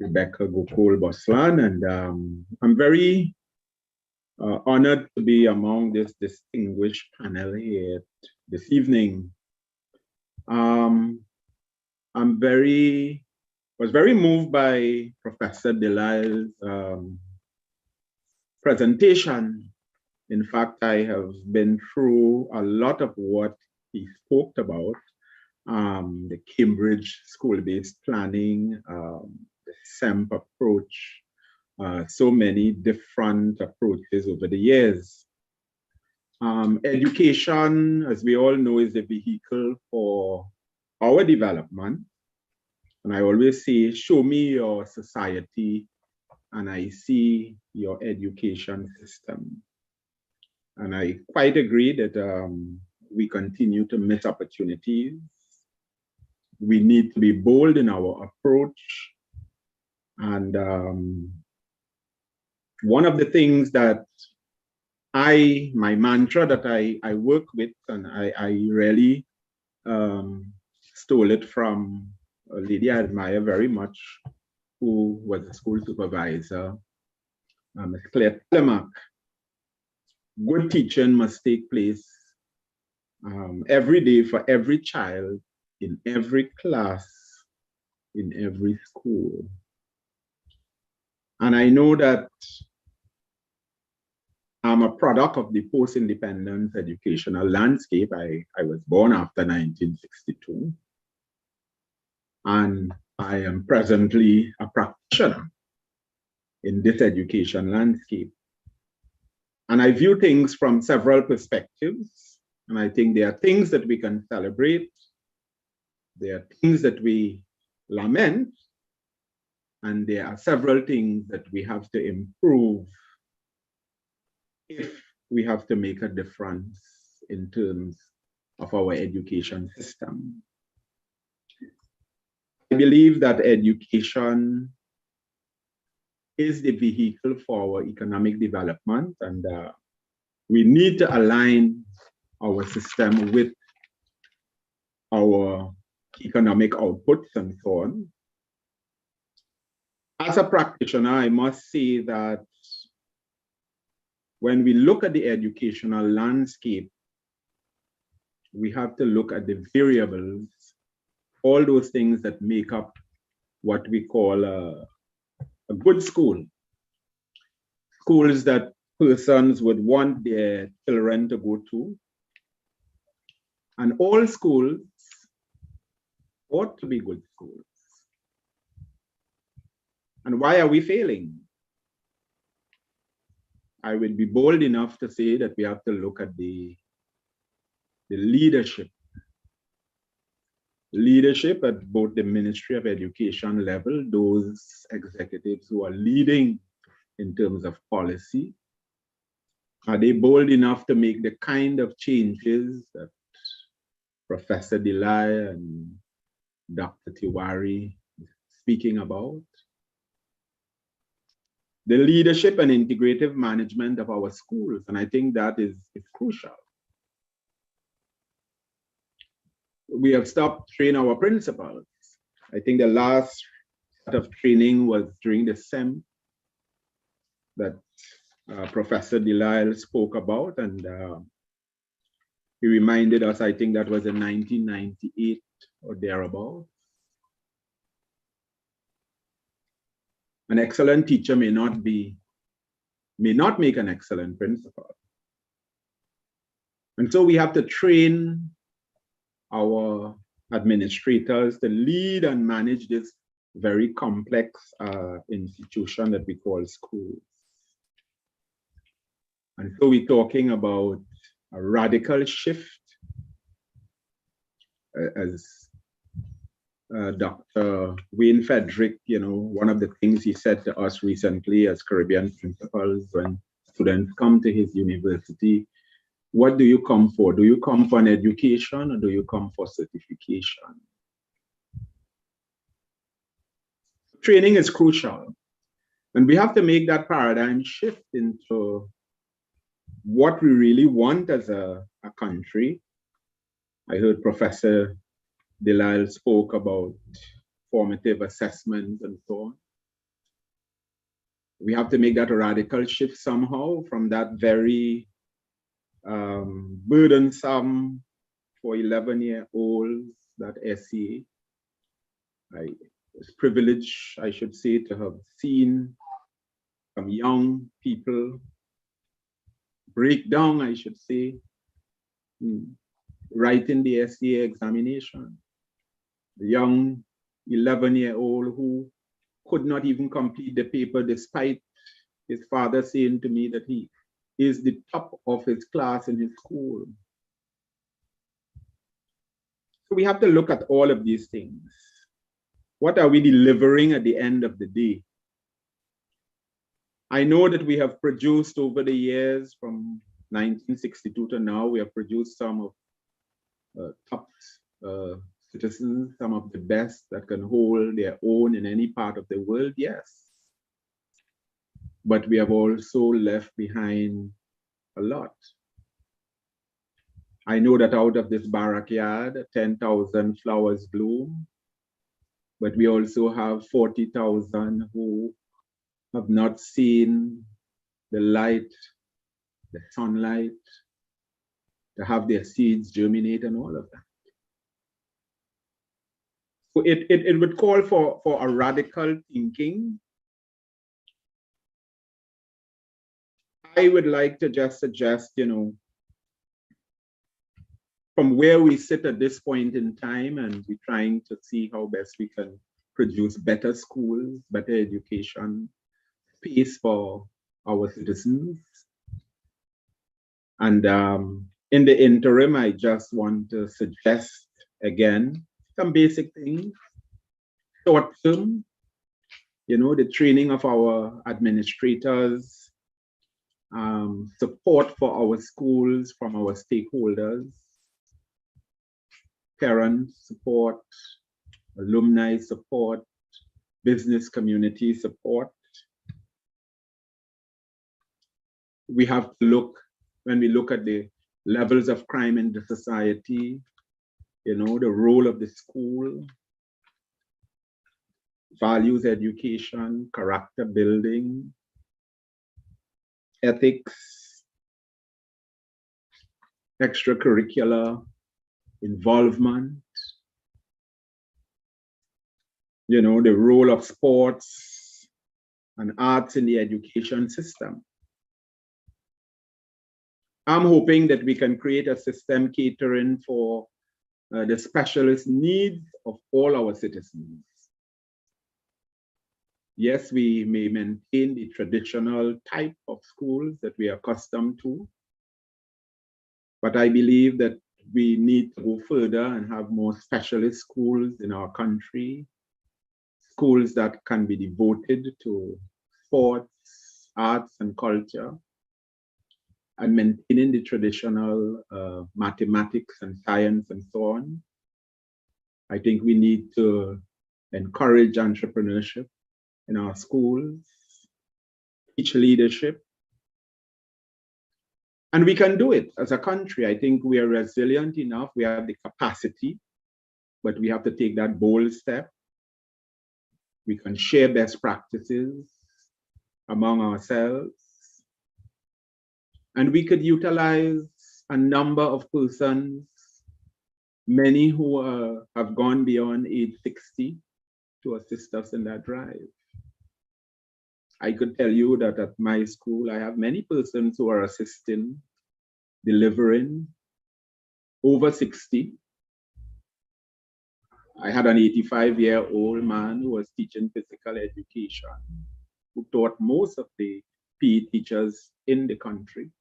Rebecca Gookool-Bosland, and I'm very honored to be among this distinguished panel here this evening. Was very moved by Professor Delisle's presentation. In fact, I have been through a lot of what he spoke about, the Cambridge school-based planning, the SEMP approach, so many different approaches over the years. Education, as we all know, is the vehicle for our development. And I always say, show me your society, and I see your education system. And I quite agree that we continue to miss opportunities. We need to be bold in our approach. And one of the things that my mantra that I work with, and I really stole it from a lady I admire very much, who was a school supervisor, Ms. Claire Telemark. Good teaching must take place every day for every child, in every class, in every school. And I know that I'm a product of the post-independence educational landscape. I was born after 1962. And I am presently a practitioner in this education landscape. And I view things from several perspectives. And I think there are things that we can celebrate. There are things that we lament. And there are several things that we have to improve if we have to make a difference in terms of our education system. I believe that education is the vehicle for our economic development, and we need to align our system with our economic outputs and so on. As a practitioner, I must say that when we look at the educational landscape, we have to look at the variables, all those things that make up what we call a good school. Schools that persons would want their children to go to. And all schools ought to be good schools. And why are we failing? I would be bold enough to say that we have to look at the leadership. Leadership at both the Ministry of Education level, those executives who are leading in terms of policy. Are they bold enough to make the kind of changes that Professor Delisle and Dr. Tiwari speaking about? The leadership and integrative management of our schools, and I think that is crucial. We have stopped training our principals. I think the last set of training was during the SEM that Professor Delisle spoke about, and he reminded us, I think that was in 1998 or thereabout. An excellent teacher may not make an excellent principal. And so we have to train our administrators to lead and manage this very complex institution that we call schools. And so we're talking about a radical shift, as Dr. Wayne Frederick, one of the things he said to us recently as Caribbean principals when students come to his university, what do you come for? Do you come for an education or do you come for certification? Training is crucial. And we have to make that paradigm shift into what we really want as a country. I heard Professor Delisle spoke about formative assessments and so on. We have to make that a radical shift somehow from that very burdensome for 11-year-olds, that essay. I was privileged, I should say, to have seen some young people break down, I should say, writing the SCA examination. The young 11-year-old who could not even complete the paper despite his father saying to me that he is the top of his class in his school. So we have to look at all of these things. What are we delivering at the end of the day? I know that we have produced over the years from 1962 to now, we have produced some of top citizens, some of the best that can hold their own in any part of the world, yes. But we have also left behind a lot. I know that out of this barrack yard, 10,000 flowers bloom, but we also have 40,000 who have not seen the light, the sunlight, to have their seeds germinate and all of that. So it would call for a radical thinking. I would like to just suggest, from where we sit at this point in time, and we're trying to see how best we can produce better schools, better education, space for our citizens. And in the interim, I just want to suggest, again, some basic things. Short term, the training of our administrators, support for our schools from our stakeholders, parents support, alumni support, business community support. We have to look, when we look at the levels of crime in the society, the role of the school, values education, character building, ethics, extracurricular involvement, the role of sports and arts in the education system. I'm hoping that we can create a system catering for the specialist needs of all our citizens. Yes, we may maintain the traditional type of schools that we are accustomed to, but I believe that we need to go further and have more specialist schools in our country, schools that can be devoted to sports, arts, and culture, and maintaining the traditional mathematics and science and so on. I think we need to encourage entrepreneurship in our schools, teach leadership. And we can do it as a country. I think we are resilient enough. We have the capacity, but we have to take that bold step. We can share best practices among ourselves. And we could utilize a number of persons, many who have gone beyond age 60 to assist us in that drive. I could tell you that at my school, I have many persons who are assisting, delivering, over 60. I had an 85-year-old man who was teaching physical education, who taught most of the PE teachers in the country.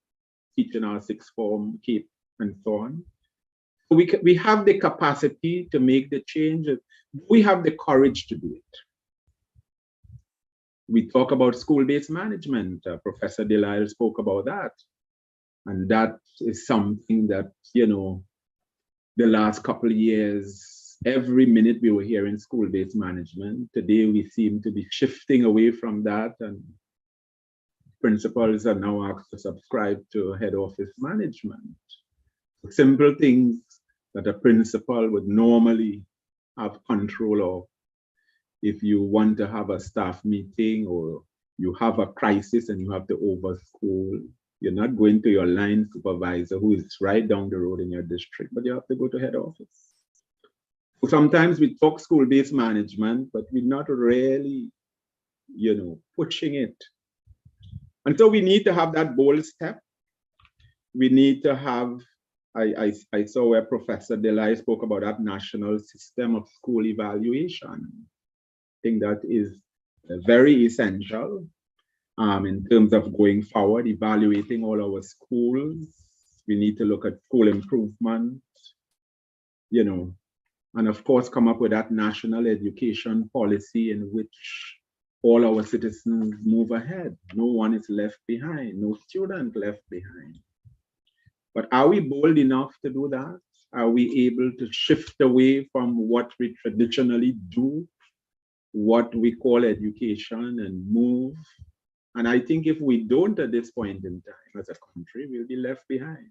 teaching our sixth form, Cape, and so on. We have the capacity to make the change. We have the courage to do it. We talk about school-based management. Professor Delisle spoke about that. And that is something that, you know, the last couple of years, every minute we were hearing school-based management. Today, we seem to be shifting away from that, and principals are now asked to subscribe to head office management. Simple things that a principal would normally have control of. If you want to have a staff meeting or you have a crisis and you have to overschool, you're not going to your line supervisor who is right down the road in your district, but you have to go to head office. So sometimes we talk school-based management, but we're not really, you know, pushing it. And so we need to have that bold step. We need to have, I saw where Professor Delisle spoke about that national system of school evaluation. I think that is very essential in terms of going forward, evaluating all our schools. We need to look at school improvement, you know, and of course come up with that national education policy in which all our citizens move ahead. No one is left behind, no student left behind. But are we bold enough to do that? Are we able to shift away from what we traditionally do, what we call education, and move? And I think if we don't at this point in time as a country, we'll be left behind.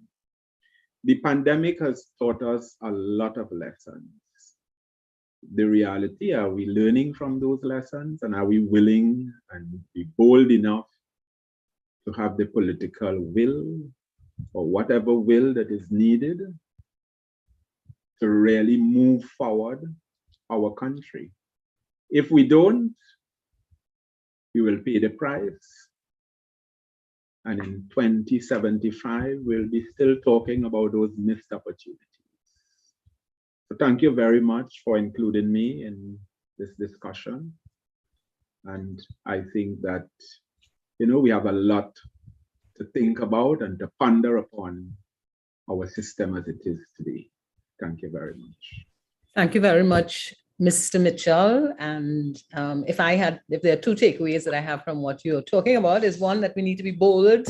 The pandemic has taught us a lot of lessons. The reality, are we learning from those lessons, and are we willing and be bold enough to have the political will or whatever will that is needed to really move forward our country? If we don't, we will pay the price. And in 2075, we'll be still talking about those missed opportunities. So thank you very much for including me in this discussion. And I think that, you know, we have a lot to think about and to ponder upon our system as it is today. Thank you very much. Thank you very much, Mr. Mitchell. And if there are two takeaways that I have from what you're talking about, is one, that we need to be bold.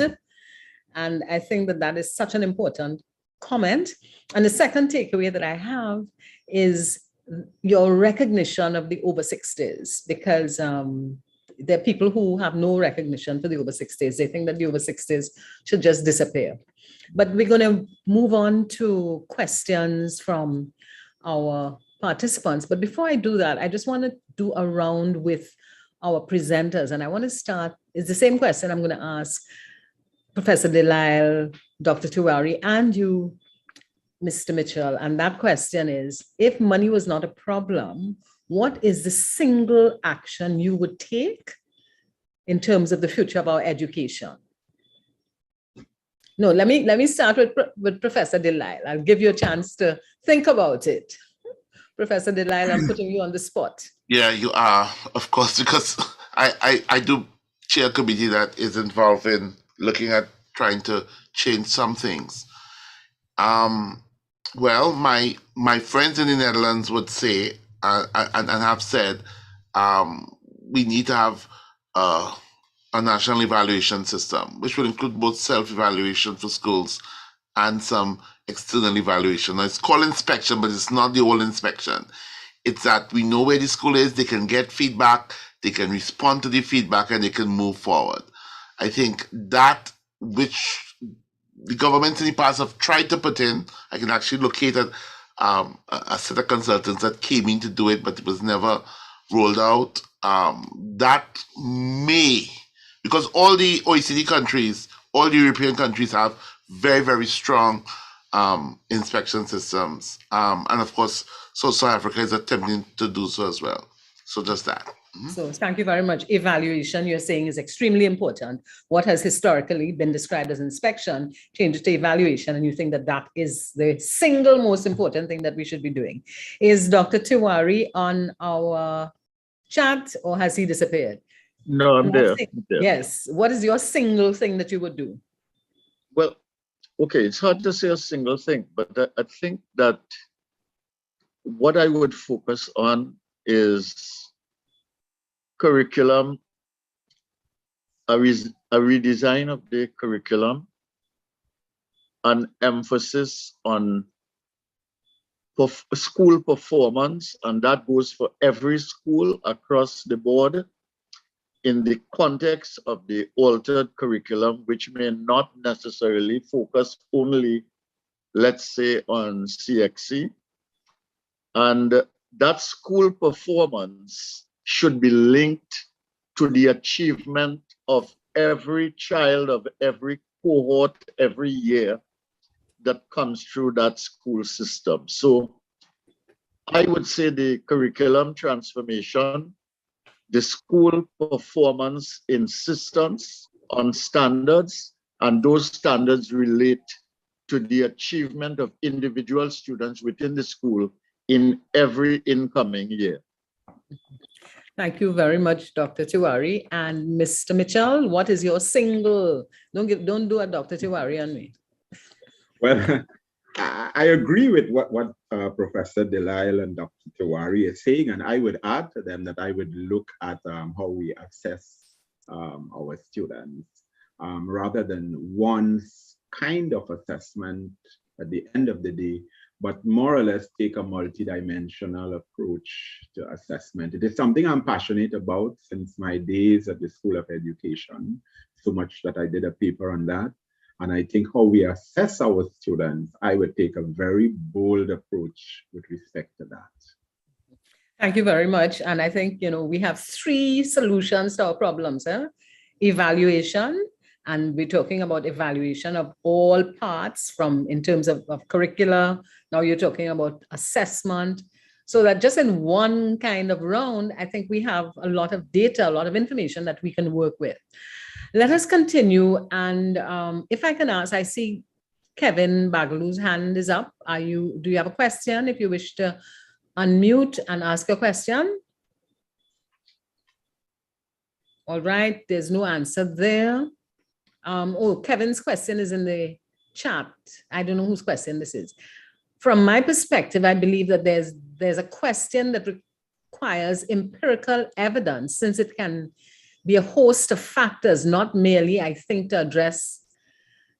And I think that that is such an important comment. And the second takeaway that I have is your recognition of the over 60s, because there are people who have no recognition for the over 60s. They think that the over 60s should just disappear. But we're going to move on to questions from our participants. But before I do that, I just want to do a round with our presenters. And I want to start, it's the same question I'm going to ask Professor Delisle, Dr. Tiwari, and you, Mr. Mitchell. And that question is, if money was not a problem, what is the single action you would take in terms of the future of our education? No, let me start with Professor Delisle. I'll give you a chance to think about it. Professor Delisle, I'm putting you on the spot. Yeah, you are, of course, because I do chair a committee that is involved in looking at trying to change some things. Well, my friends in the Netherlands would say and have said we need to have a national evaluation system, which will include both self-evaluation for schools and some external evaluation. Now, it's called inspection, but it's not the whole inspection. It's that we know where the school is, they can get feedback, they can respond to the feedback, and they can move forward. I think that which the governments in the past have tried to put in, I can actually locate a set of consultants that came in to do it, but it was never rolled out. That may, because all the OECD countries, all the European countries have very, very strong inspection systems. And of course, South Africa is attempting to do so as well. So just that. So thank you very much. Evaluation, you're saying, is extremely important. What has historically been described as inspection, change it to evaluation, and you think that that is the single most important thing that we should be doing. Is Dr. Tiwari on our chat, or has he disappeared? No, I'm there. Yes. What is your single thing that you would do? Well, Okay, it's hard to say a single thing, but I think that what I would focus on is curriculum, a redesign of the curriculum, an emphasis on school performance, and that goes for every school across the board in the context of the altered curriculum, which may not necessarily focus only, let's say, on CXC. And that school performance should be linked to the achievement of every child of every cohort every year that comes through that school system. So I would say the curriculum transformation, the school performance insistence on standards, and those standards relate to the achievement of individual students within the school in every incoming year. Thank you very much, Dr. Tiwari. And Mr. Mitchell, what is your single? Don't do a Dr. Tiwari on me. Well, I agree with what Professor Delisle and Dr. Tiwari is saying, and I would add to them that I would look at how we assess our students rather than one kind of assessment at the end of the day, but more or less take a multidimensional approach to assessment. It is something I'm passionate about since my days at the School of Education, so much that I did a paper on that. And I think how we assess our students, I would take a very bold approach with respect to that. Thank you very much. And I think, we have 3 solutions to our problems. Evaluation, and we're talking about evaluation of all parts in terms of curricula. Now you're talking about assessment. So that just in one kind of round, I think we have a lot of data, a lot of information that we can work with. Let us continue. And if I can ask, I see Kevin Bagalu's hand is up. Do you have a question? If you wish to unmute and ask a question. All right, there's no answer there. Kevin's question is in the chat. I don't know whose question this is. From my perspective, I believe that there's a question that requires empirical evidence, since it can be a host of factors, not merely, I think, to address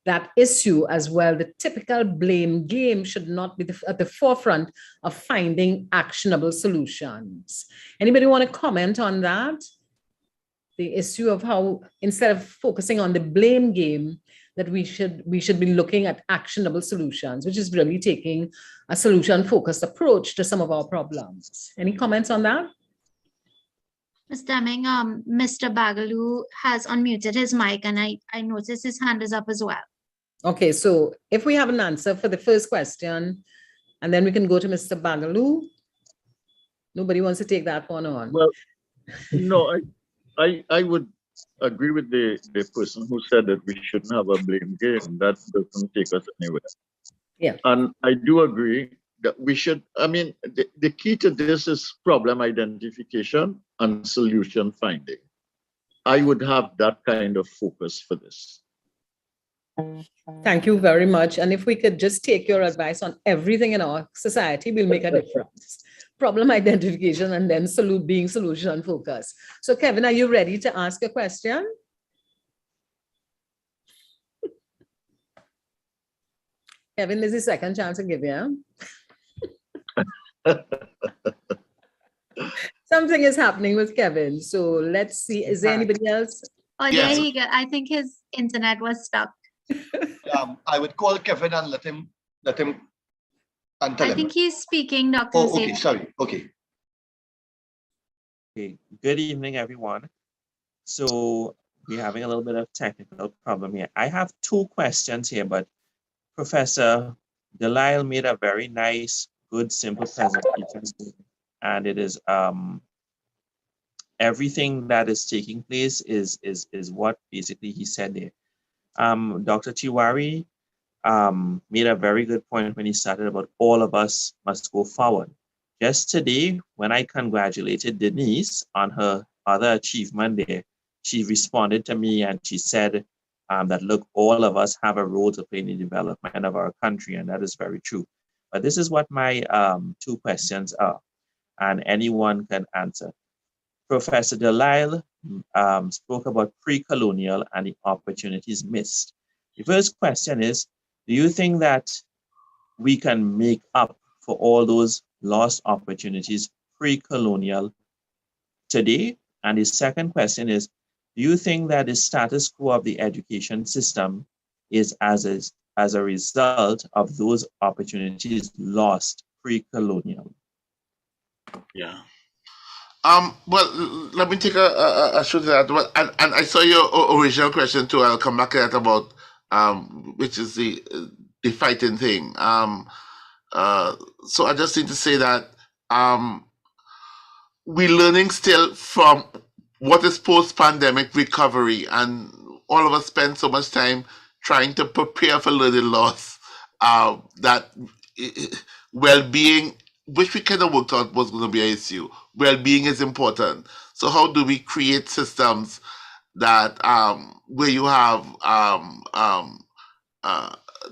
that issue as well. The typical blame game should not be at the forefront of finding actionable solutions. Anybody want to comment on that? The issue of how, instead of focusing on the blame game, that we should be looking at actionable solutions, which is really taking a solution-focused approach to some of our problems. Any comments on that? Ms. Deming, Mr. Bagalu has unmuted his mic, and I noticed his hand is up as well. Okay, so if we have an answer for the first question, and then we can go to Mr. Bagalu. Nobody wants to take that one on. Well, no, I would agree with the person who said that we shouldn't have a blame game. That doesn't take us anywhere. Yeah. And I do agree that we should, the key to this is problem identification and solution finding. I would have that kind of focus for this. Thank you very much. And if we could just take your advice on everything in our society, we'll make a difference. Problem identification and then being solution focused. So Kevin, are you ready to ask a question? Kevin, this is the second chance to give you. Something is happening with Kevin. So let's see. Is there anybody else? Oh, yes. There you go. I think his internet was stuck. I would call Kevin and let him and tell him. I think he's speaking, Dr. Oh, okay, sorry. Okay. Okay. Good evening, everyone. So we're having a little bit of technical problem here. I have 2 questions here, but Professor Delisle made a very nice, good, simple presentation, and it is everything that is taking place is what basically he said there. Dr. Tiwari made a very good point when he started about all of us must go forward. Just today, when I congratulated Denise on her other achievement there, she responded to me and she said, that look, all of us have a role to play in the development of our country, and that is very true. But this is what my two questions are, and anyone can answer. Professor Delisle spoke about pre-colonial and the opportunities missed. The first question is, do you think that we can make up for all those lost opportunities pre-colonial today? And the second question is, do you think that the status quo of the education system is as a result of those opportunities lost pre-colonial? Yeah. Well, let me take a shot at that. Well, and I saw your original question too. I'll come back to that about which is the fighting thing. So I just need to say that we're learning still from what is post-pandemic recovery, and all of us spend so much time trying to prepare for learning loss that well-being, which we kind of worked out was going to be an issue. Well-being is important. So how do we create systems that where you have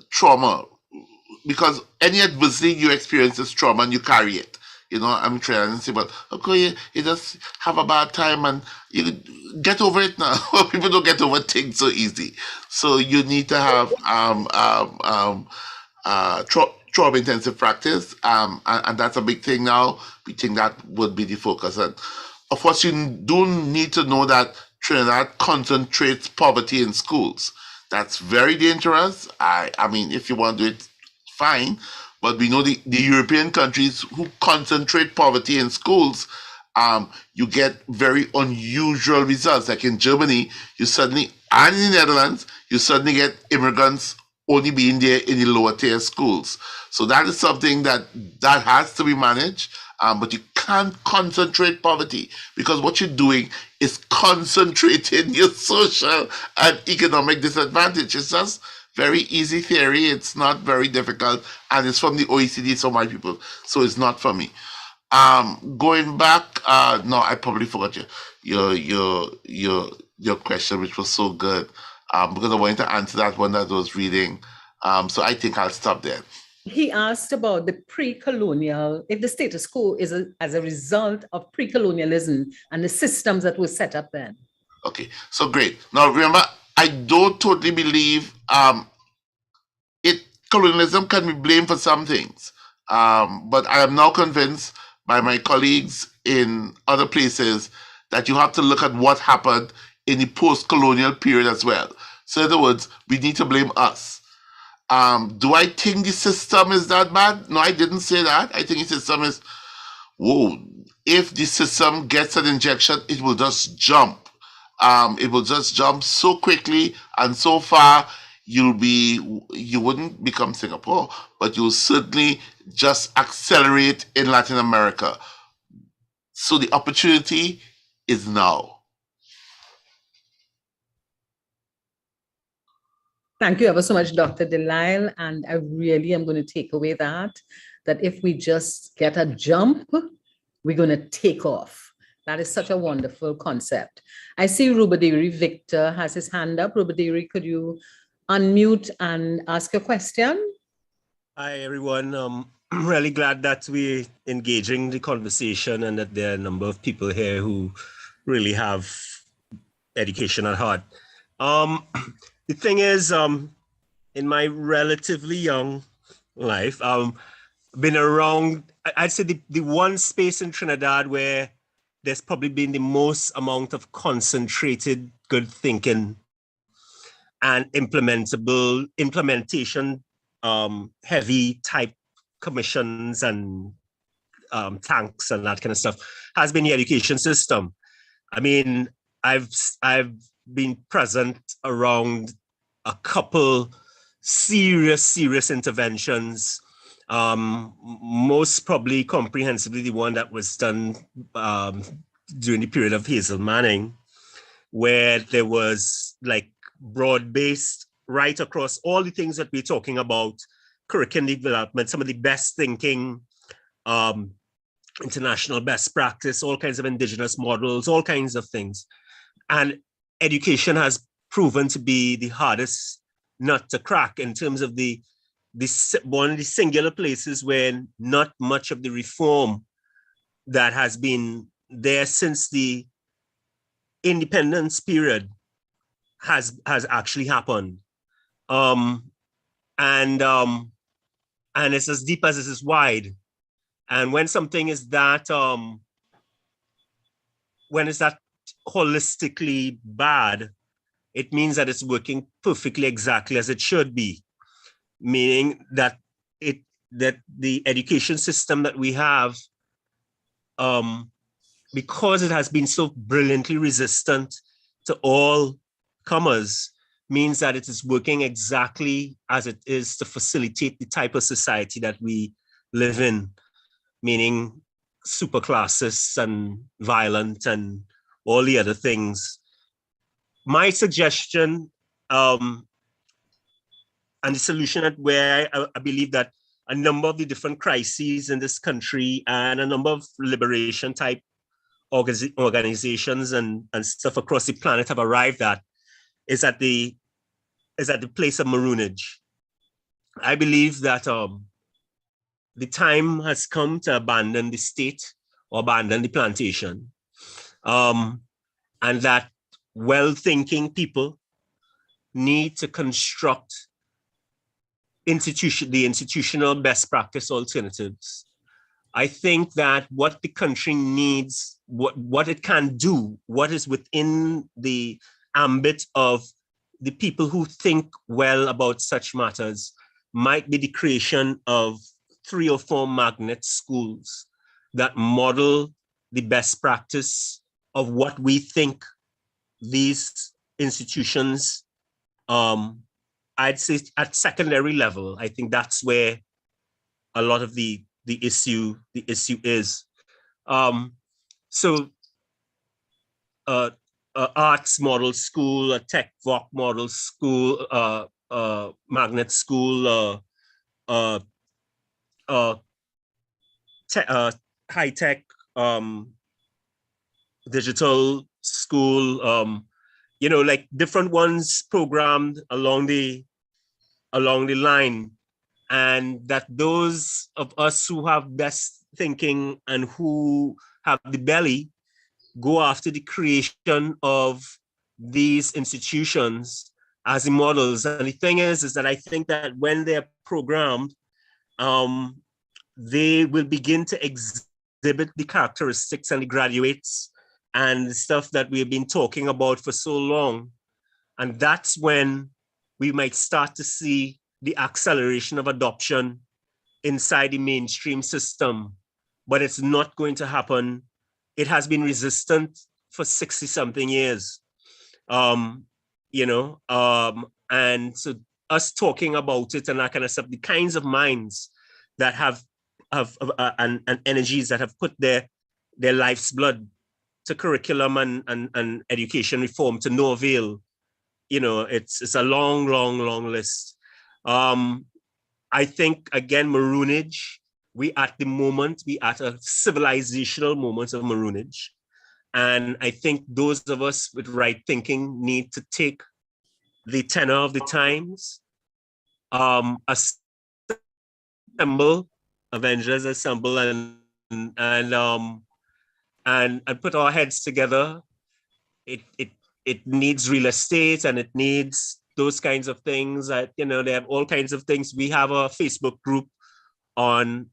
trauma? Because any adversity you experience is trauma and you carry it. You know, I'm trying to say, but okay, you just have a bad time and you get over it now. People don't get over things so easy. So you need to have trauma-intensive practice, and that's a big thing now. We think that would be the focus. And of course, you do need to know that Trinidad concentrates poverty in schools. That's very dangerous. I mean, if you want to do it, fine. But we know the European countries who concentrate poverty in schools, you get very unusual results. Like in Germany, and in the Netherlands, you suddenly get immigrants only being there in the lower tier schools. So that is something that has to be managed. But you can't concentrate poverty, because what you're doing is concentrating your social and economic disadvantage. It's just very easy theory. It's not very difficult, and it's from the OECD, so my people. So it's not for me. Going back, no, I probably forgot your question, which was so good, because I wanted to answer that one that I was reading. So I think I'll stop there. He asked about the pre-colonial, if the status quo is as a result of pre-colonialism and the systems that were set up then. Okay, so great. Now remember, I don't totally believe colonialism can be blamed for some things, but I am now convinced by my colleagues in other places that you have to look at what happened in the post-colonial period as well. So in other words, we need to blame us. Do I think the system is that bad? No, I didn't say that. I think the system is, whoa, if the system gets an injection, it will just jump. It will just jump so quickly and so far. You wouldn't become Singapore, but you'll certainly just accelerate in Latin America. So the opportunity is now. Thank you ever so much, Dr. Delisle. And I really am going to take away that if we just get a jump, we're going to take off. That is such a wonderful concept. I see Rubadiri Victor has his hand up. Rubadiri, could you unmute and ask a question? Hi, everyone. I'm really glad that we're engaging the conversation and that there are a number of people here who really have education at heart. The thing is, in my relatively young life, been around, I'd say the one space in Trinidad where there's probably been the most amount of concentrated good thinking and implementation heavy type commissions and tanks and that kind of stuff has been the education system. I mean, I've been present around a couple serious interventions. Most probably comprehensively the one that was done during the period of Hazel Manning, where there was like broad-based right across all the things that we're talking about, curriculum development, some of the best thinking, international best practice, all kinds of indigenous models, all kinds of things. And education has proven to be the hardest nut to crack in terms of one of the singular places where not much of the reform that has been there since the independence period has actually happened. And it's as deep as it is wide. And when something is that, when it's that holistically bad, it means that it's working perfectly exactly as it should be. Meaning that the education system that we have, because it has been so brilliantly resistant to all comers, means that it is working exactly as it is to facilitate the type of society that we live in, meaning super classist and violent and all the other things. My suggestion and the solution at where I believe that a number of the different crises in this country and a number of liberation type organizations and stuff across the planet have arrived at is at the place of maroonage. I believe that the time has come to abandon the state or abandon the plantation, and that well-thinking people need to construct the institutional best practice alternatives. I think that what the country needs, what it can do, what is within the ambit of the people who think well about such matters, might be the creation of 3 or 4 magnet schools that model the best practice of what we think these institutions, I'd say at secondary level, I think that's where a lot of the issue is. Arts model school, a tech VOC model school, magnet school, high tech digital school, like different ones programmed along the line, and that those of us who have best thinking and who have the belly go after the creation of these institutions as the models. And the thing is that I think that when they're programmed, they will begin to exhibit the characteristics and the graduates and the stuff that we've been talking about for so long. And that's when we might start to see the acceleration of adoption inside the mainstream system. But it's not going to happen. It has been resistant for 60-something years. And so us talking about it and that kind of stuff, the kinds of minds that have and energies that have put their life's blood to curriculum and education reform to no avail, it's a long list. I think, again, maroonage, we at a civilizational moment of maroonage. And I think those of us with right thinking need to take the tenor of the times, Avengers assemble and put our heads together. It needs real estate and it needs those kinds of things. They have all kinds of things. We have a Facebook group on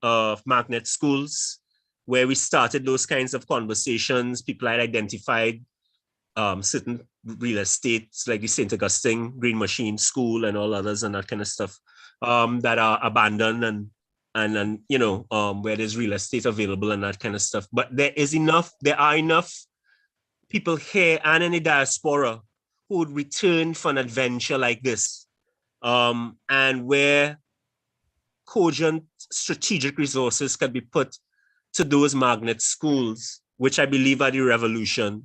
magnet schools where we started those kinds of conversations. People had identified certain real estates like the St. Augustine Green Machine School and all others and that kind of stuff that are abandoned and where there's real estate available and that kind of stuff. But there are enough people here and in the diaspora who would return for an adventure like this, and where cogent strategic resources can be put to those magnet schools, which I believe are the revolution.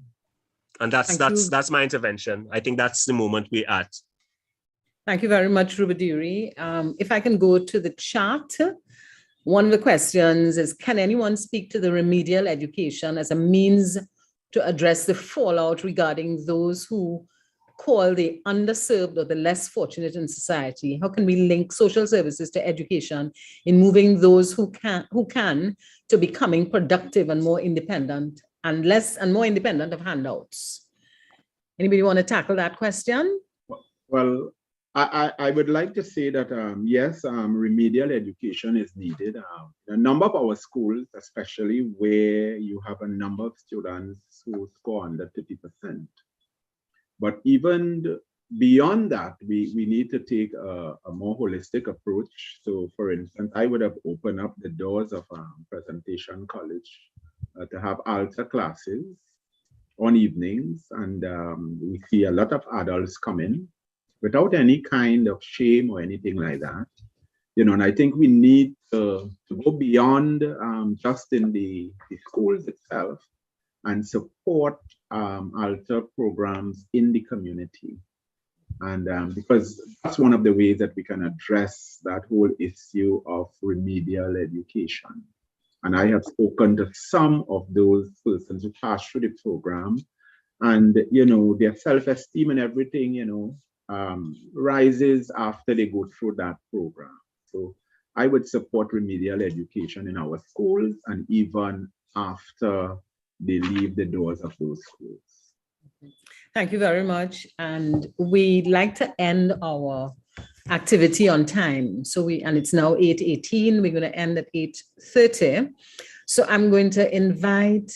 And that's my intervention. I think that's the moment we're at. Thank you very much, Rubadiri. If I can go to the chat, one of the questions is, can anyone speak to the remedial education as a means to address the fallout regarding those who call the underserved or the less fortunate in society? How can we link social services to education in moving those who can to becoming productive and more independent and more independent of handouts? Anybody want to tackle that question? Well, I would like to say that, yes, remedial education is needed. A number of our schools, especially where you have a number of students who score under 30%. But even beyond that, we need to take a more holistic approach. So for instance, I would have opened up the doors of Presentation College to have altar classes on evenings. And we see a lot of adults come in without any kind of shame or anything like that. You know, and I think we need to go beyond just in the schools itself and support altar programs in the community. And because that's one of the ways that we can address that whole issue of remedial education. And I have spoken to some of those persons who passed through the program, and, you know, their self-esteem and everything, you know, rises after they go through that program. So I would support remedial education in our schools and even after they leave the doors of those schools. Thank you very much. And we'd like to end our activity on time. And it's now 8:18. We're going to end at 8:30. So I'm going to invite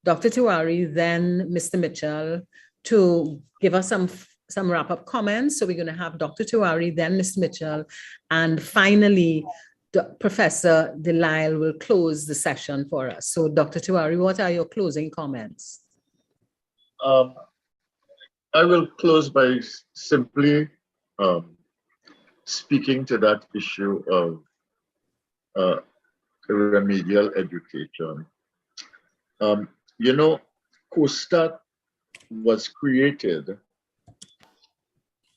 Dr. Tiwari, then Mr. Mitchell, to give us some wrap-up comments. So we're going to have Dr. Tiwari, then Mr. Mitchell, and finally, Professor Delisle will close the session for us. So Dr. Tiwari, what are your closing comments? I will close by simply speaking to that issue of remedial education. You know, COSTAT was created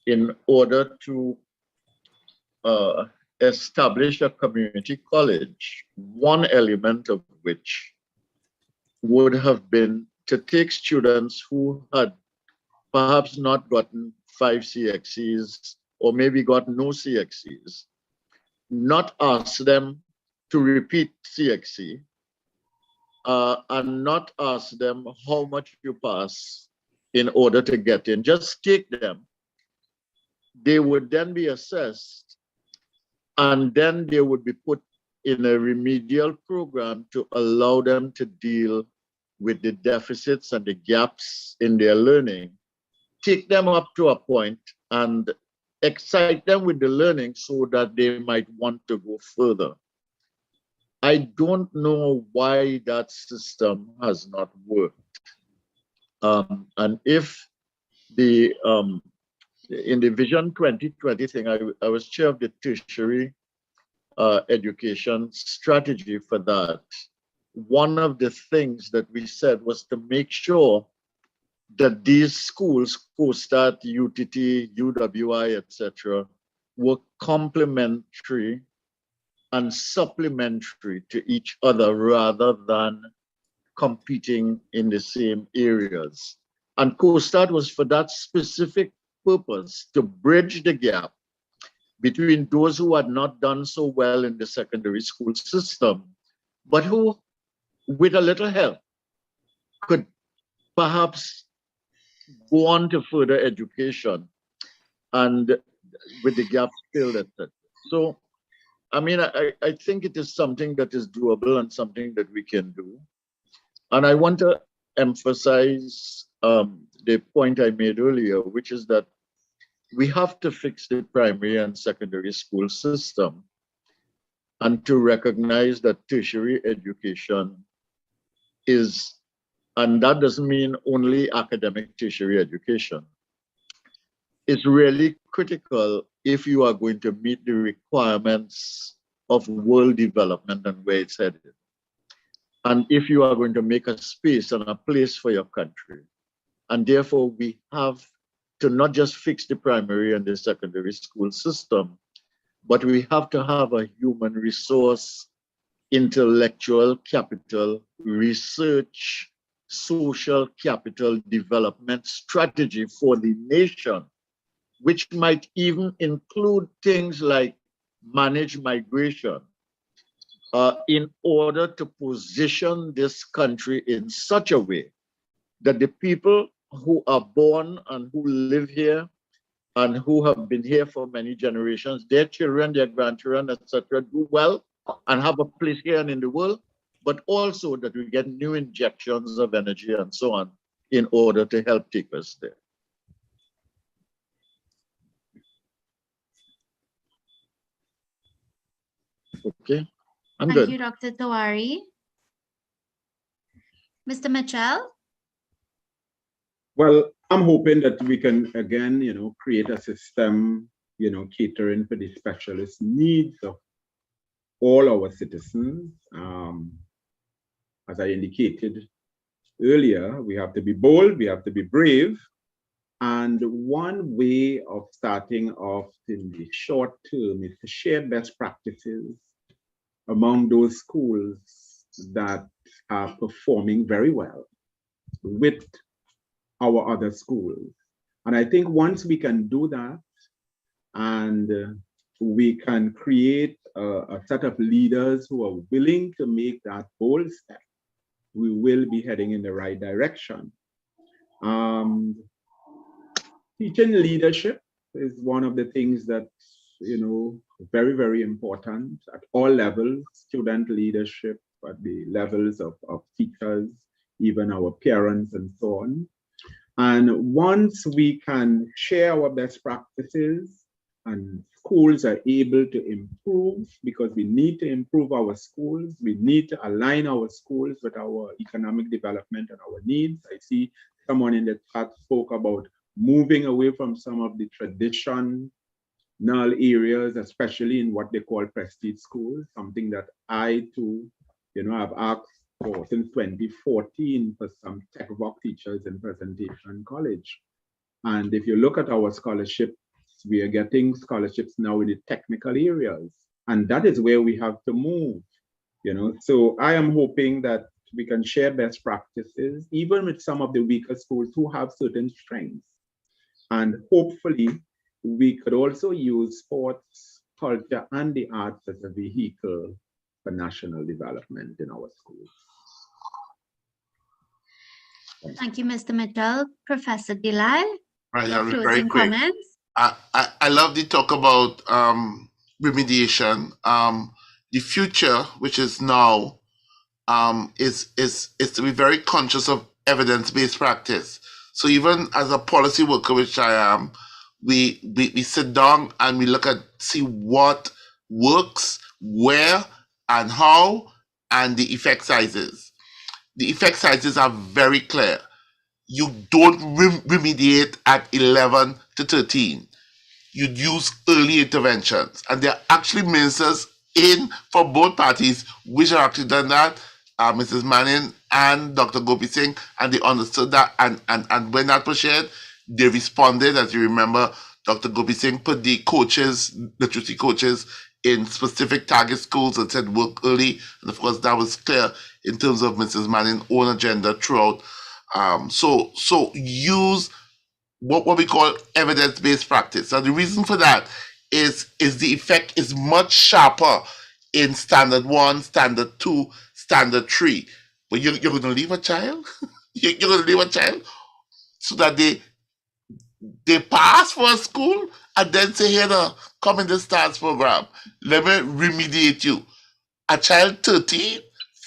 in order to establish a community college, one element of which would have been to take students who had perhaps not gotten 5 CXCs or maybe got no CXCs, not ask them to repeat CXC, and not ask them how much you pass in order to get in. Just take them. They would then be assessed, and then they would be put in a remedial program to allow them to deal with the deficits and the gaps in their learning. Take them up to a point and excite them with the learning so that they might want to go further. I don't know why that system has not worked. And if the in the Vision 2020 thing, I was chair of the tertiary education strategy for that. One of the things that we said was to make sure that these schools, COSTAT, UTT, UWI, etc., were complementary and supplementary to each other rather than competing in the same areas. And COSTAT was for that specific purpose, to bridge the gap between those who had not done so well in the secondary school system, but who, with a little help, could perhaps go on to further education and with the gap filled, etc. So, I mean, I think it is something that is doable and something that we can do. And I want to emphasize the point I made earlier, which is that we have to fix the primary and secondary school system and to recognize that tertiary education is, and that doesn't mean only academic tertiary education, is really critical if you are going to meet the requirements of world development and where it's headed. And if you are going to make a space and a place for your country. And therefore, we have to not just fix the primary and the secondary school system, but we have to have a human resource, intellectual capital, research social capital development strategy for the nation, which might even include things like managed migration, in order to position this country in such a way that the people who are born and who live here and who have been here for many generations, their children, their grandchildren, etc., do well and have a place here and in the world, but also that we get new injections of energy and so on in order to help take us there. Okay, I'm Thank good. you, Dr. Tawari. Mr. Mitchell? Well, I'm hoping that we can, again, create a system, catering for the specialist needs of all our citizens. As I indicated earlier, we have to be bold, we have to be brave. And one way of starting off in the short term is to share best practices among those schools that are performing very well with our other schools. And I think once we can do that, and we can create a set of leaders who are willing to make that bold step, we will be heading in the right direction. Teaching leadership is one of the things that, very, very important at all levels, student leadership at the levels of teachers, even our parents and so on. And once we can share our best practices and schools are able to improve, because we need to improve our schools, we need to align our schools with our economic development and our needs. I see someone in the chat spoke about moving away from some of the traditional areas, especially in what they call prestige schools, something that I too, have asked for since 2014 for some tech work teachers in Presentation College. And if you look at our scholarships, we are getting scholarships now in the technical areas. And that is where we have to move, So I am hoping that we can share best practices, even with some of the weaker schools who have certain strengths. And hopefully, we could also use sports, culture, and the arts as a vehicle for national development in our schools. Thank you, Mr. Mitchell. Professor Delisle, Right, your I'll be very closing quick. comments. I love the talk about remediation. The future, which is now, is to be very conscious of evidence-based practice. So even as a policy worker, which I am, we sit down and we see what works, where and how, and the effect sizes. The effect sizes are very clear. You don't remediate at 11 to 13. You'd use early interventions. And there are actually ministers for both parties which have actually done that, Mrs. Manning and Dr. Gopi Singh, and they understood that. And when that was shared, they responded. As you remember, Dr. Gopi Singh put the coaches, literacy coaches, in specific target schools and said work early. And of course, that was clear in terms of Mrs. Manning's own agenda throughout. So use what we call evidence-based practice. And the reason for that is the effect is much sharper in standard 1, standard 2, standard 3. But you're going to leave a child? You're going to leave a child so that they pass for a school and then say, here, come in the STARS program. Let me remediate you. A child 13,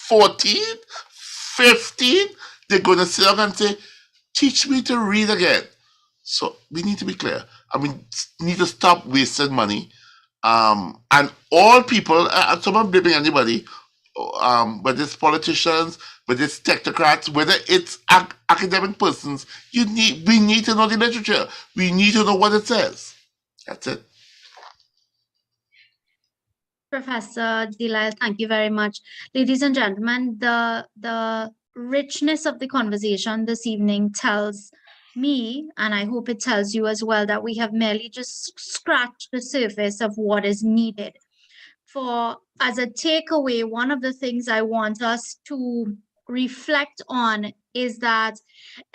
14, 15, they're going to sit down and say, teach me to read again. So we need to be clear. We need to stop wasting money. And all people, I'm blaming anybody, whether it's politicians, whether it's technocrats, whether it's academic persons, we need to know the literature. We need to know what it says. That's it. Professor Delisle, thank you very much. Ladies and gentlemen, the richness of the conversation this evening tells me, and I hope it tells you as well, that we have merely just scratched the surface of what is needed. As a takeaway, one of the things I want us to reflect on is that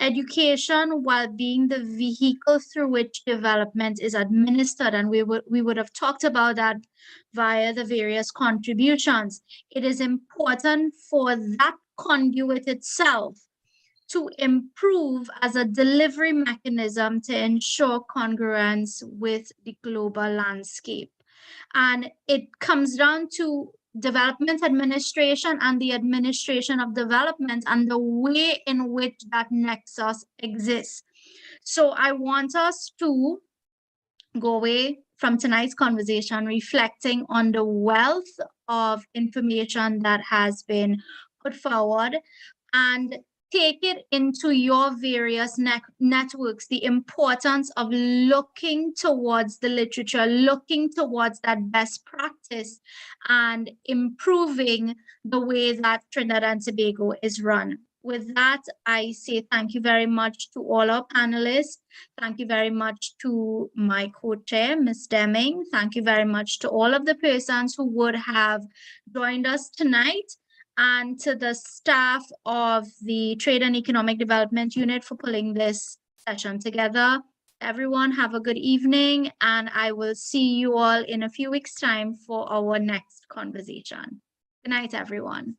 education, while being the vehicle through which development is administered, and we would have talked about that via the various contributions, it is important for that conduit itself to improve as a delivery mechanism to ensure congruence with the global landscape. And it comes down to development administration and the administration of development and the way in which that nexus exists. So I want us to go away from tonight's conversation reflecting on the wealth of information that has been put forward and take it into your various networks, the importance of looking towards the literature, looking towards that best practice and improving the way that Trinidad and Tobago is run. With that, I say thank you very much to all our panelists. Thank you very much to my co-chair, Ms. Deming. Thank you very much to all of the persons who would have joined us tonight, and to the staff of the Trade and Economic Development Unit for pulling this session together. Everyone have a good evening, and I will see you all in a few weeks' time for our next conversation. Good night, everyone.